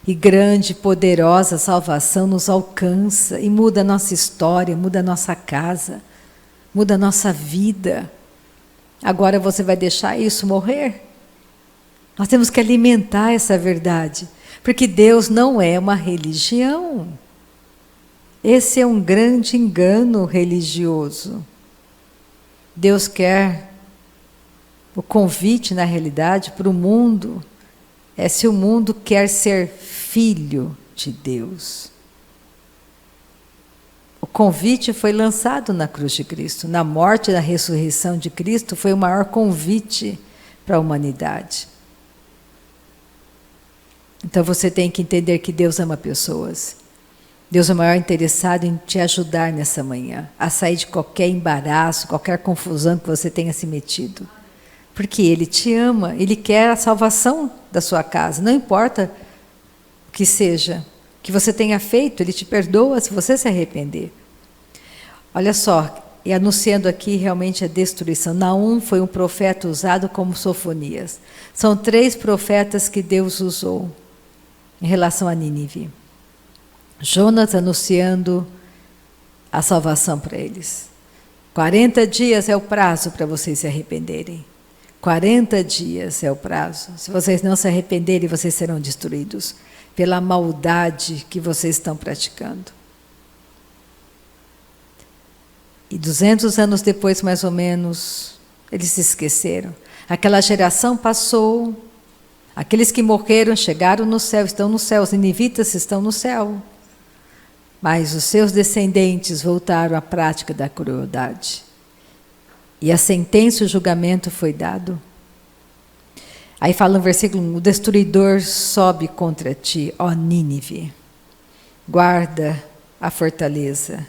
E grande, poderosa salvação nos alcança e muda a nossa história, muda a nossa casa, muda a nossa vida. Agora você vai deixar isso morrer? Nós temos que alimentar essa verdade, porque Deus não é uma religião. Esse é um grande engano religioso. Deus quer o convite, na realidade, para o mundo, é se o mundo quer ser filho de Deus. O convite foi lançado na cruz de Cristo. Na morte e na ressurreição de Cristo foi o maior convite para a humanidade. Então você tem que entender que Deus ama pessoas. Deus é o maior interessado em te ajudar nessa manhã, a sair de qualquer embaraço, qualquer confusão que você tenha se metido. Porque Ele te ama, Ele quer a salvação da sua casa, não importa o que seja, que você tenha feito, Ele te perdoa se você se arrepender. Olha só, e anunciando aqui realmente a destruição. Naum foi um profeta usado como Sofonias. São 3 profetas que Deus usou em relação a Nínive. Jonas anunciando a salvação para eles. 40 dias é o prazo para vocês se arrependerem. 40 dias é o prazo. Se vocês não se arrependerem, vocês serão destruídos pela maldade que vocês estão praticando. E 200 anos depois, mais ou menos, eles se esqueceram. Aquela geração passou, aqueles que morreram chegaram no céu, estão no céu, os ninivitas estão no céu. Mas os seus descendentes voltaram à prática da crueldade. E a sentença e o julgamento foi dado. Aí fala no versículo 1, o destruidor sobe contra ti, ó Nínive. Guarda a fortaleza,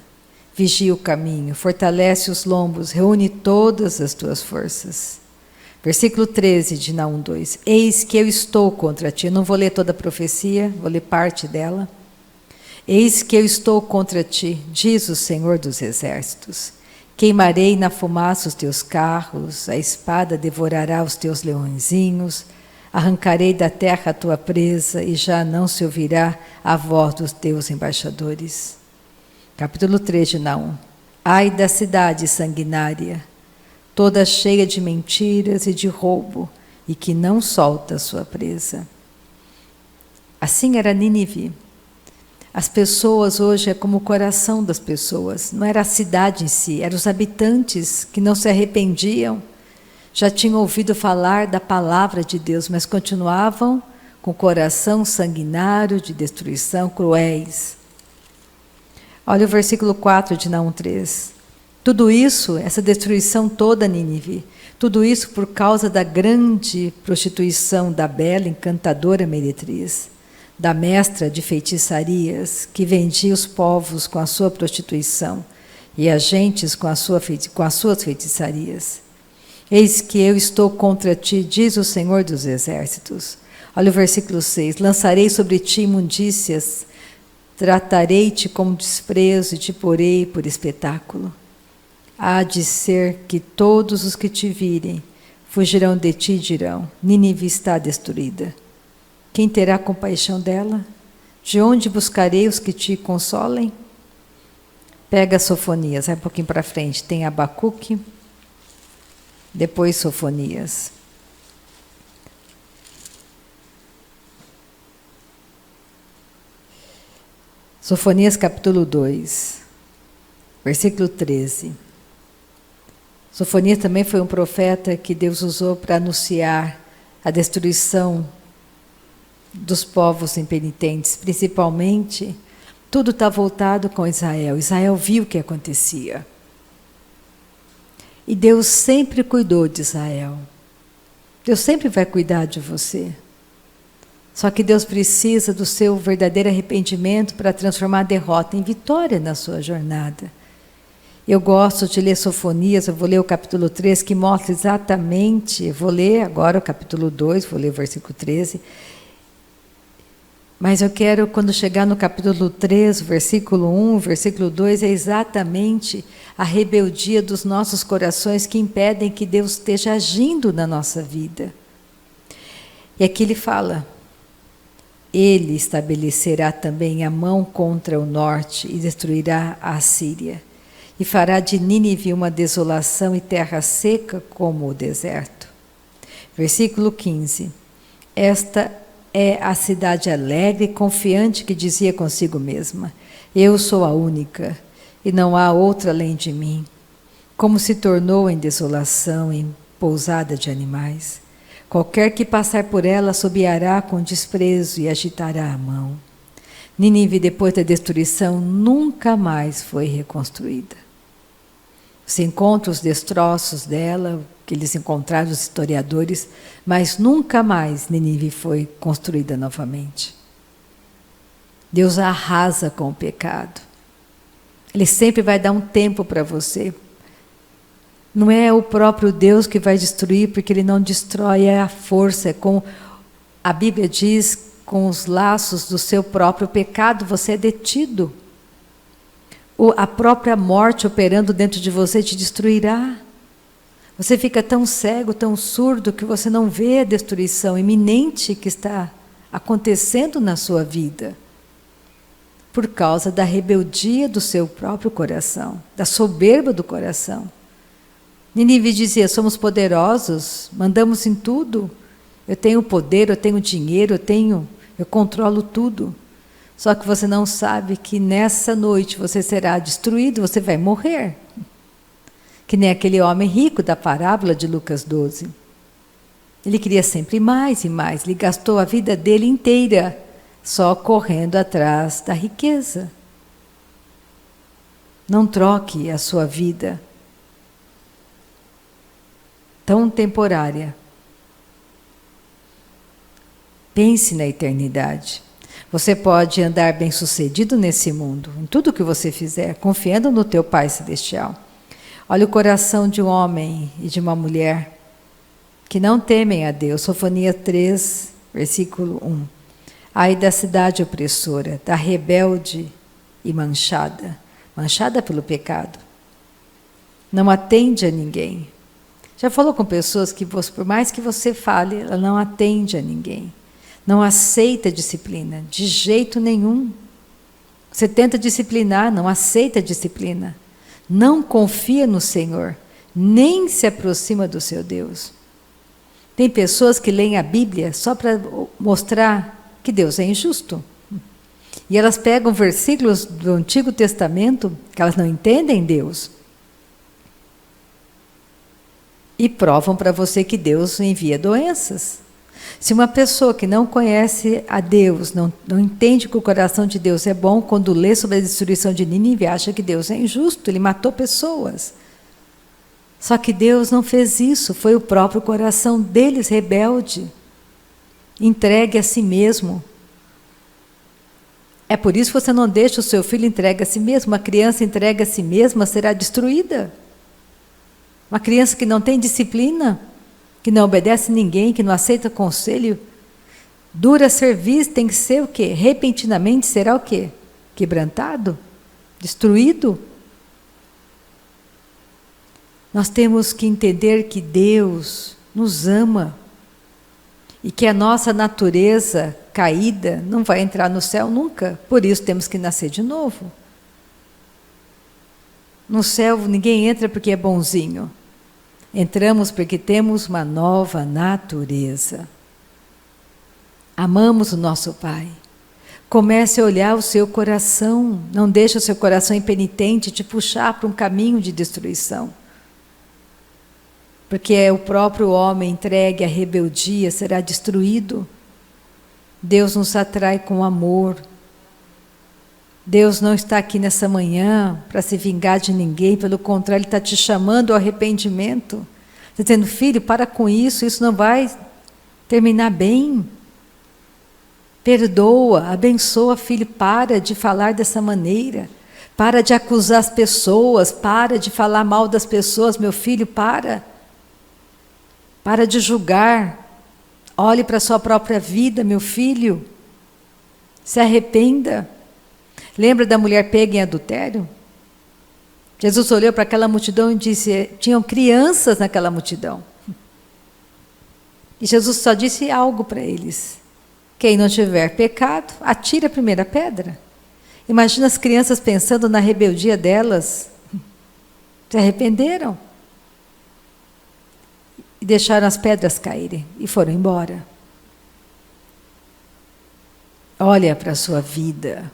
vigia o caminho, fortalece os lombos, reúne todas as tuas forças. Versículo 13 de Naum 2. Eis que eu estou contra ti. Eu não vou ler toda a profecia, vou ler parte dela. Eis que eu estou contra ti, diz o Senhor dos Exércitos. Queimarei na fumaça os teus carros, a espada devorará os teus leõezinhos, arrancarei da terra a tua presa e já não se ouvirá a voz dos teus embaixadores. Capítulo 3 de Naum. Ai da cidade sanguinária, toda cheia de mentiras e de roubo, e que não solta a sua presa. Assim era Nínive. As pessoas hoje é como o coração das pessoas, não era a cidade em si, eram os habitantes que não se arrependiam, já tinham ouvido falar da palavra de Deus, mas continuavam com o coração sanguinário de destruição, cruéis. Olha o versículo 4 de Naum 3. Tudo isso, essa destruição toda, Nínive, tudo isso por causa da grande prostituição da bela, encantadora meretriz, da mestra de feitiçarias, que vendia os povos com a sua prostituição e as gentes com as suas feitiçarias. Eis que eu estou contra ti, diz o Senhor dos Exércitos. Olha o versículo 6. Lançarei sobre ti imundícias, tratarei-te com desprezo e te porei por espetáculo. Há de ser que todos os que te virem fugirão de ti e dirão, Nínive está destruída. Quem terá compaixão dela? De onde buscarei os que te consolem? Pega Sofonias, vai um pouquinho para frente. Tem Abacuque, depois Sofonias. Sofonias capítulo 2, versículo 13. Sofonias também foi um profeta que Deus usou para anunciar a destruição dos povos impenitentes, principalmente, tudo está voltado com Israel. Israel viu o que acontecia. E Deus sempre cuidou de Israel. Deus sempre vai cuidar de você. Só que Deus precisa do seu verdadeiro arrependimento para transformar a derrota em vitória na sua jornada. Eu gosto de ler Sofonias, eu vou ler o capítulo 3, que mostra exatamente, vou ler agora o capítulo 2, vou ler o versículo 13, Mas eu quero, quando chegar no capítulo 3, versículo 1, versículo 2, é exatamente a rebeldia dos nossos corações que impedem que Deus esteja agindo na nossa vida. E aqui ele fala: Ele estabelecerá também a mão contra o norte e destruirá a Assíria, e fará de Nínive uma desolação e terra seca como o deserto. Versículo 15. Esta é a cidade alegre e confiante que dizia consigo mesma: eu sou a única, e não há outra além de mim. Como se tornou em desolação, em pousada de animais. Qualquer que passar por ela assobiará com desprezo e agitará a mão. Nínive, depois da destruição, nunca mais foi reconstruída. Você encontra os destroços dela, que eles encontraram os historiadores, mas nunca mais Nínive foi construída novamente. Deus arrasa com o pecado. Ele sempre vai dar um tempo para você. Não é o próprio Deus que vai destruir, porque Ele não destrói, é a força. É com, a Bíblia diz, com os laços do seu próprio pecado, você é detido. A própria morte operando dentro de você te destruirá. Você fica tão cego, tão surdo, que você não vê a destruição iminente que está acontecendo na sua vida, por causa da rebeldia do seu próprio coração, da soberba do coração. Nínive dizia: somos poderosos, mandamos em tudo, eu tenho poder, eu tenho dinheiro, eu controlo tudo. Só que você não sabe que nessa noite você será destruído, você vai morrer. Que nem aquele homem rico da parábola de Lucas 12. Ele queria sempre mais e mais, ele gastou a vida dele inteira só correndo atrás da riqueza. Não troque a sua vida tão temporária. Pense na eternidade. Você pode andar bem-sucedido nesse mundo, em tudo que você fizer, confiando no teu Pai Celestial. Olha o coração de um homem e de uma mulher que não temem a Deus. Sofonias 3, versículo 1. Ai da cidade opressora, da rebelde e manchada, manchada pelo pecado. Não atende a ninguém. Já falou com pessoas que, por mais que você fale, ela não atende a ninguém. Não aceita disciplina, de jeito nenhum. Você tenta disciplinar, não aceita disciplina. Não confia no Senhor, nem se aproxima do seu Deus. Tem pessoas que leem a Bíblia só para mostrar que Deus é injusto. E elas pegam versículos do Antigo Testamento, que elas não entendem Deus, e provam para você que Deus envia doenças. Se uma pessoa que não conhece a Deus, não entende que o coração de Deus é bom, quando lê sobre a destruição de Nínive, acha que Deus é injusto, Ele matou pessoas. Só que Deus não fez isso, foi o próprio coração deles rebelde, entregue a si mesmo. É por isso que você não deixa o seu filho entregue a si mesmo. Uma criança entregue a si mesma será destruída. Uma criança que não tem disciplina, que não obedece ninguém, que não aceita conselho, dura serviço, tem que ser o quê? Repentinamente será o quê? Quebrantado? Destruído? Nós temos que entender que Deus nos ama e que a nossa natureza caída não vai entrar no céu nunca, por isso temos que nascer de novo. No céu ninguém entra porque é bonzinho. Entramos porque temos uma nova natureza. Amamos o nosso Pai. Comece a olhar o seu coração. Não deixe o seu coração impenitente te puxar para um caminho de destruição. Porque é o próprio homem entregue à rebeldia, será destruído. Deus nos atrai com amor. Deus não está aqui nessa manhã para se vingar de ninguém, pelo contrário, Ele está te chamando ao arrependimento. Está dizendo: filho, para com isso não vai terminar bem. Perdoa, abençoa, filho, para de falar dessa maneira. Para de acusar as pessoas, para de falar mal das pessoas, meu filho, para. Para de julgar. Olhe para a sua própria vida, meu filho. Se arrependa. Lembra da mulher pega em adultério? Jesus olhou para aquela multidão e disse, tinham crianças naquela multidão. E Jesus só disse algo para eles. Quem não tiver pecado, atire a primeira pedra. Imagina as crianças pensando na rebeldia delas. Se arrependeram. E deixaram as pedras caírem e foram embora. Olha para a sua vida.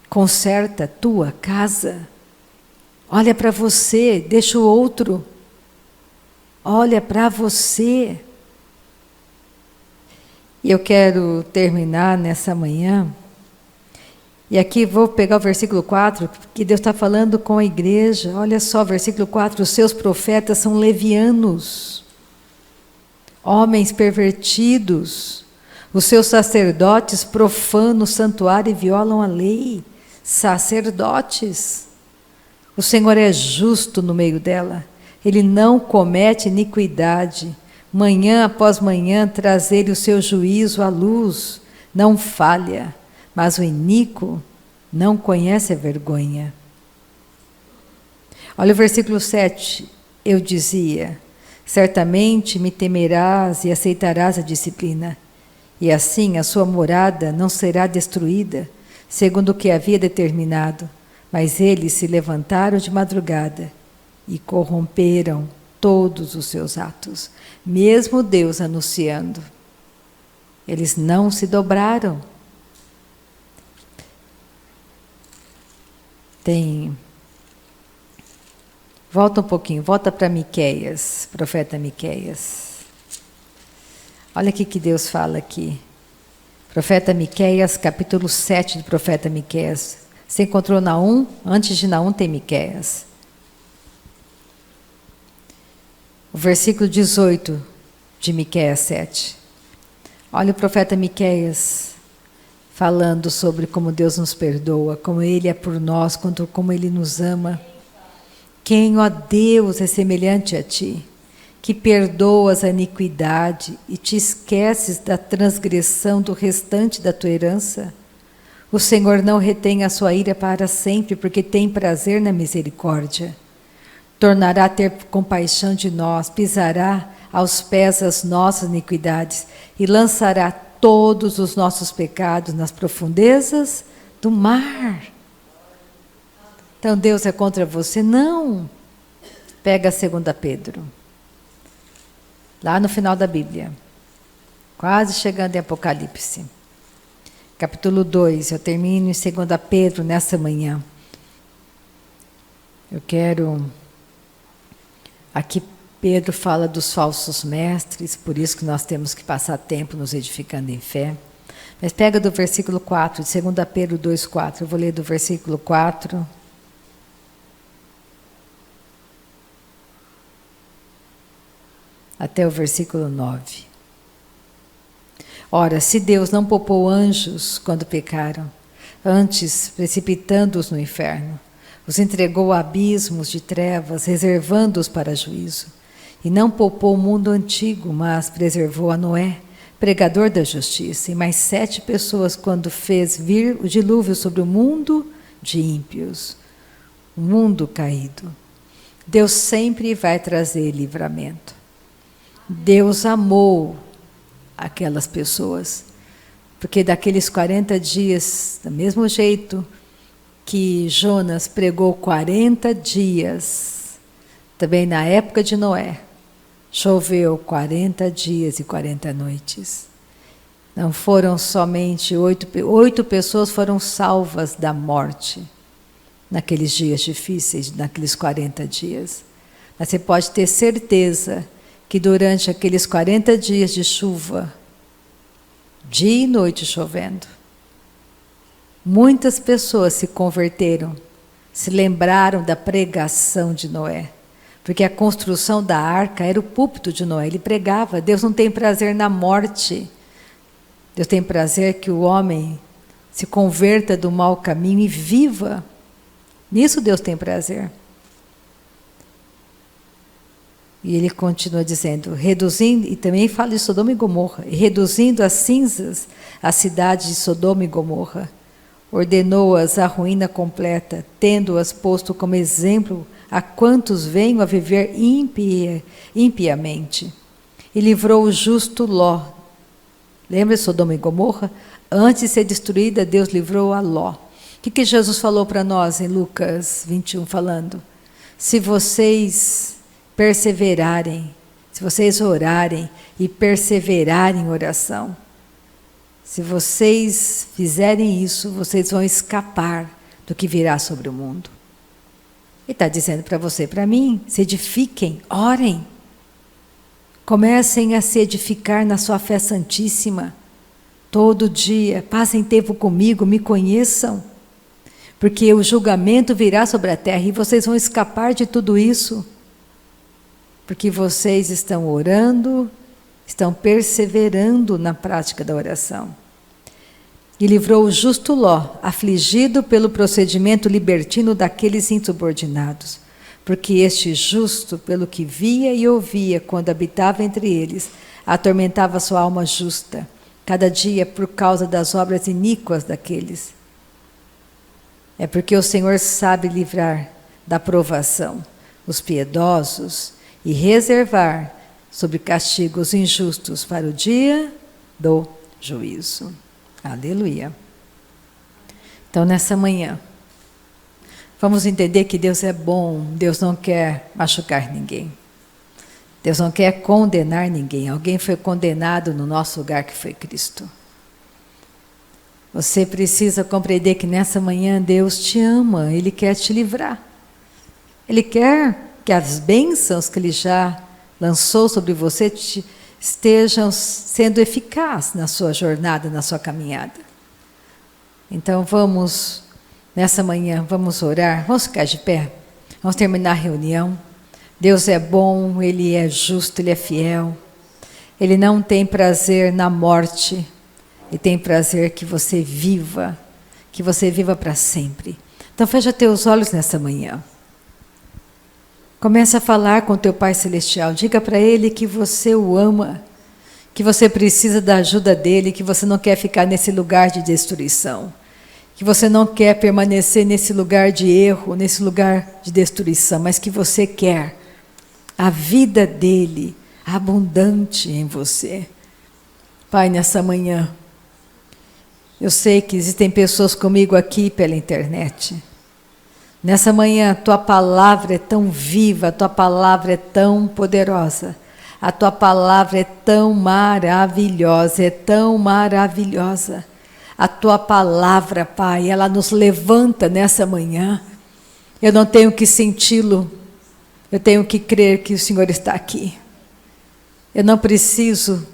Conserta a tua casa. Olha para você, deixa o outro. Olha para você. E eu quero terminar nessa manhã. E aqui vou pegar o versículo 4, que Deus está falando com a igreja. Olha só, versículo 4. Os seus profetas são levianos, homens pervertidos. Os seus sacerdotes profanam o santuário e violam a lei. Sacerdotes. O Senhor é justo no meio dela. Ele não comete iniquidade. Manhã após manhã traz ele o seu juízo à luz. Não falha. Mas o iníquo não conhece a vergonha. Olha o versículo 7. Eu dizia, certamente me temerás e aceitarás a disciplina. E assim a sua morada não será destruída, segundo o que havia determinado. Mas eles se levantaram de madrugada e corromperam todos os seus atos. Mesmo Deus anunciando, eles não se dobraram. Volta um pouquinho, volta para Miqueias, profeta Miqueias. Olha o que Deus fala aqui. Profeta Miqueias, capítulo 7 do profeta Miqueias. Você encontrou Naum? Antes de Naum tem Miqueias. O versículo 18 de Miqueias 7. Olha o profeta Miqueias falando sobre como Deus nos perdoa, como Ele é por nós, como Ele nos ama. Quem, ó Deus, é semelhante a Ti, que perdoas a iniquidade e te esqueces da transgressão do restante da tua herança? O Senhor não retém a sua ira para sempre, porque tem prazer na misericórdia. Tornará a ter compaixão de nós, pisará aos pés as nossas iniquidades e lançará todos os nossos pecados nas profundezas do mar. Então Deus é contra você? Não. Pega a 2 Pedro. Lá no final da Bíblia. Quase chegando em Apocalipse. Capítulo 2, eu termino em 2 Pedro nessa manhã. Eu quero... Aqui Pedro fala dos falsos mestres, por isso que nós temos que passar tempo nos edificando em fé. Mas pega do versículo 4, de 2 Pedro 2, 4. Eu vou ler do versículo 4. Até o versículo 9. Ora, se Deus não poupou anjos quando pecaram, antes precipitando-os no inferno, os entregou a abismos de trevas, reservando-os para juízo. E não poupou o mundo antigo, mas preservou a Noé, pregador da justiça, e mais 7 pessoas quando fez vir o dilúvio sobre o mundo de ímpios, o mundo caído. Deus sempre vai trazer livramento. Deus amou aquelas pessoas, porque daqueles 40 dias, do mesmo jeito que Jonas pregou 40 dias, também na época de Noé, choveu 40 dias e 40 noites. Não foram somente 8 pessoas foram salvas da morte naqueles dias difíceis, naqueles 40 dias. Mas você pode ter certeza que durante aqueles 40 dias de chuva, dia e noite chovendo, muitas pessoas se converteram, se lembraram da pregação de Noé, porque a construção da arca era o púlpito de Noé, ele pregava, Deus não tem prazer na morte, Deus tem prazer que o homem se converta do mau caminho e viva, nisso Deus tem prazer. E ele continua dizendo, reduzindo, e também fala de Sodoma e Gomorra, reduzindo a cinzas a cidade de Sodoma e Gomorra, ordenou-as à ruína completa, tendo-as posto como exemplo a quantos venham a viver impiamente. E livrou o justo Ló. Lembra de Sodoma e Gomorra? Antes de ser destruída, Deus livrou a Ló. O que Jesus falou para nós em Lucas 21, falando? Se vocês perseverarem, se vocês orarem e perseverarem em oração, se vocês fizerem isso, vocês vão escapar do que virá sobre o mundo. Ele está dizendo para você e para mim, se edifiquem, orem. Comecem a se edificar na sua fé santíssima, todo dia. Passem tempo comigo, me conheçam. Porque o julgamento virá sobre a terra e vocês vão escapar de tudo isso. Porque vocês estão orando, estão perseverando na prática da oração. E livrou o justo Ló, afligido pelo procedimento libertino daqueles insubordinados. Porque este justo, pelo que via e ouvia quando habitava entre eles, atormentava sua alma justa, cada dia por causa das obras iníquas daqueles. É porque o Senhor sabe livrar da provação os piedosos e reservar sob castigo os injustos para o dia do juízo. Aleluia. Então, nessa manhã, vamos entender que Deus é bom, Deus não quer machucar ninguém. Deus não quer condenar ninguém. Alguém foi condenado no nosso lugar, que foi Cristo. Você precisa compreender que nessa manhã Deus te ama, Ele quer te livrar. Ele quer que as bênçãos que Ele já lançou sobre você estejam sendo eficazes na sua jornada, na sua caminhada. Então vamos, nessa manhã, vamos orar, vamos ficar de pé, vamos terminar a reunião. Deus é bom, Ele é justo, Ele é fiel. Ele não tem prazer na morte, Ele tem prazer que você viva para sempre. Então fecha teus olhos nessa manhã. Comece a falar com teu Pai Celestial, diga para Ele que você o ama, que você precisa da ajuda dEle, que você não quer ficar nesse lugar de destruição, que você não quer permanecer nesse lugar de erro, nesse lugar de destruição, mas que você quer a vida dEle abundante em você. Pai, nessa manhã, eu sei que existem pessoas comigo aqui pela internet. Nessa manhã, a Tua palavra é tão viva, a Tua palavra é tão poderosa, a Tua palavra é tão maravilhosa, é tão maravilhosa. A Tua palavra, Pai, ela nos levanta nessa manhã. Eu não tenho que senti-lo, eu tenho que crer que o Senhor está aqui. Eu não preciso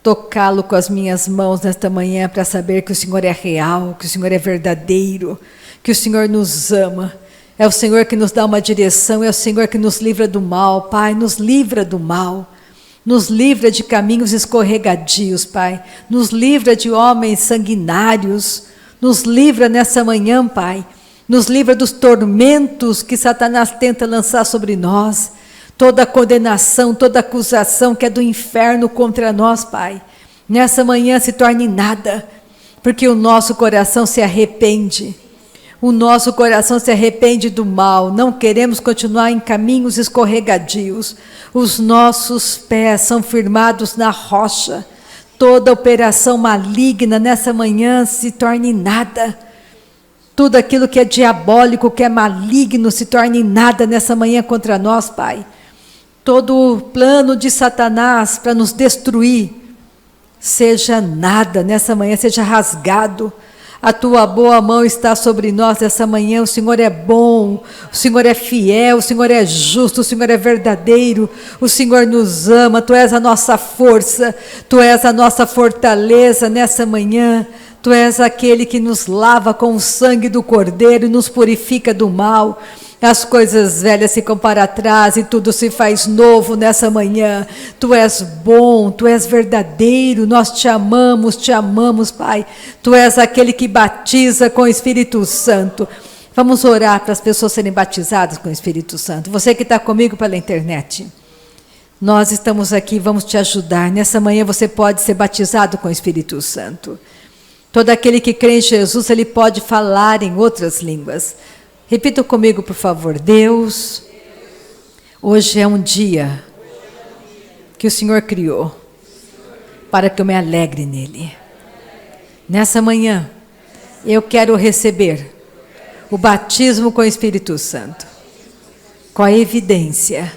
tocá-lo com as minhas mãos nesta manhã para saber que o Senhor é real, que o Senhor é verdadeiro, que o Senhor nos ama. É o Senhor que nos dá uma direção, é o Senhor que nos livra do mal. Pai, nos livra do mal. Nos livra de caminhos escorregadios, Pai. Nos livra de homens sanguinários. Nos livra nessa manhã, Pai. Nos livra dos tormentos que Satanás tenta lançar sobre nós. Toda condenação, toda acusação que é do inferno contra nós, Pai. Nessa manhã se torne nada, porque o nosso coração se arrepende. O nosso coração se arrepende do mal. Não queremos continuar em caminhos escorregadios. Os nossos pés são firmados na rocha. Toda operação maligna nessa manhã se torne nada. Tudo aquilo que é diabólico, que é maligno, se torne nada nessa manhã contra nós, Pai. Todo o plano de Satanás para nos destruir, seja nada nessa manhã, seja rasgado. A Tua boa mão está sobre nós nessa manhã. O Senhor é bom, o Senhor é fiel, o Senhor é justo, o Senhor é verdadeiro, o Senhor nos ama. Tu és a nossa força, Tu és a nossa fortaleza nessa manhã. Tu és aquele que nos lava com o sangue do Cordeiro e nos purifica do mal. As coisas velhas ficam para trás e tudo se faz novo nessa manhã. Tu és bom, Tu és verdadeiro, nós te amamos, Pai. Tu és aquele que batiza com o Espírito Santo. Vamos orar para as pessoas serem batizadas com o Espírito Santo. Você que está comigo pela internet, Nós estamos aqui, vamos te ajudar. Nessa manhã você pode ser batizado com o Espírito Santo. Todo aquele que crê em Jesus, ele pode falar em outras línguas. Repita comigo, por favor. Deus, hoje é um dia que o Senhor criou para que eu me alegre nele. Nessa manhã, eu quero receber o batismo com o Espírito Santo, com a evidência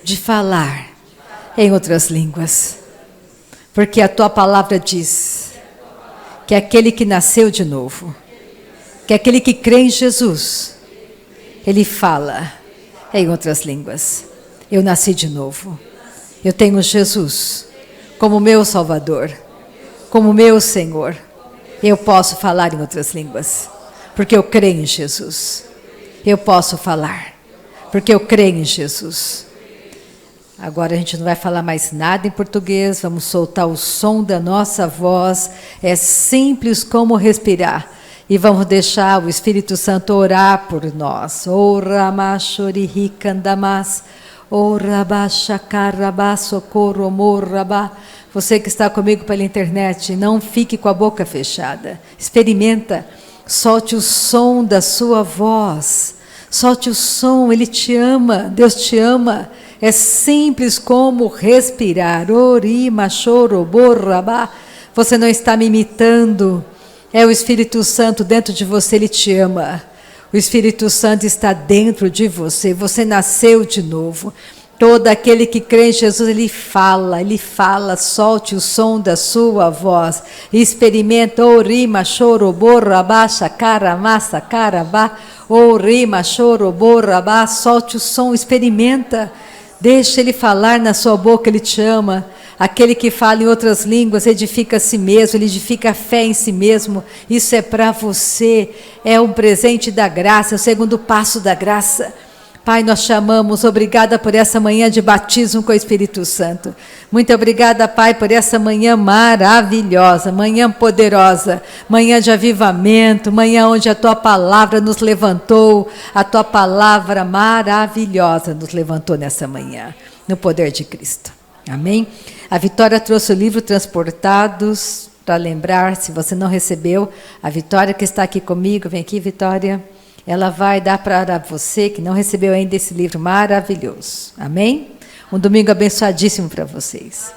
de falar em outras línguas. Porque a tua palavra diz que aquele que nasceu de novo, que aquele que crê em Jesus, ele fala em outras línguas. Eu nasci de novo. Eu tenho Jesus como meu Salvador, como meu Senhor. Eu posso falar em outras línguas, porque eu creio em Jesus. Eu posso falar, porque eu creio em Jesus. Agora a gente não vai falar mais nada em português, vamos soltar o som da nossa voz. É simples como respirar. E vamos deixar o Espírito Santo orar por nós. Ora machorihikandamas, ora bachakarabassocoromorrabá. Você que está comigo pela internet, não fique com a boca fechada. Experimenta, solte o som da sua voz. Solte o som, Ele te ama, Deus te ama. É simples como respirar. Orima, choroborrabá. Você não está me imitando. É o Espírito Santo dentro de você, Ele te ama. O Espírito Santo está dentro de você. Você nasceu de novo. Todo aquele que crê em Jesus, ele fala, solte o som da sua voz. Experimenta, orima, choroborrabá, chacaramassa, carabá, orima, choroborrabá, solte o som, experimenta. Deixa ele falar na sua boca, ele te ama. Aquele que fala em outras línguas edifica a si mesmo, ele edifica a fé em si mesmo. Isso é para você, é um presente da graça, é o segundo passo da graça. Pai, nós chamamos, obrigada por essa manhã de batismo com o Espírito Santo. Muito obrigada, Pai, por essa manhã maravilhosa, manhã poderosa, manhã de avivamento, manhã onde a Tua palavra nos levantou, a Tua palavra maravilhosa nos levantou nessa manhã, no poder de Cristo. Amém? A Vitória trouxe o livro Transportados, para lembrar, se você não recebeu, a Vitória que está aqui comigo, vem aqui, Vitória. Ela vai dar para você que não recebeu ainda esse livro maravilhoso. Amém? Um domingo abençoadíssimo para vocês.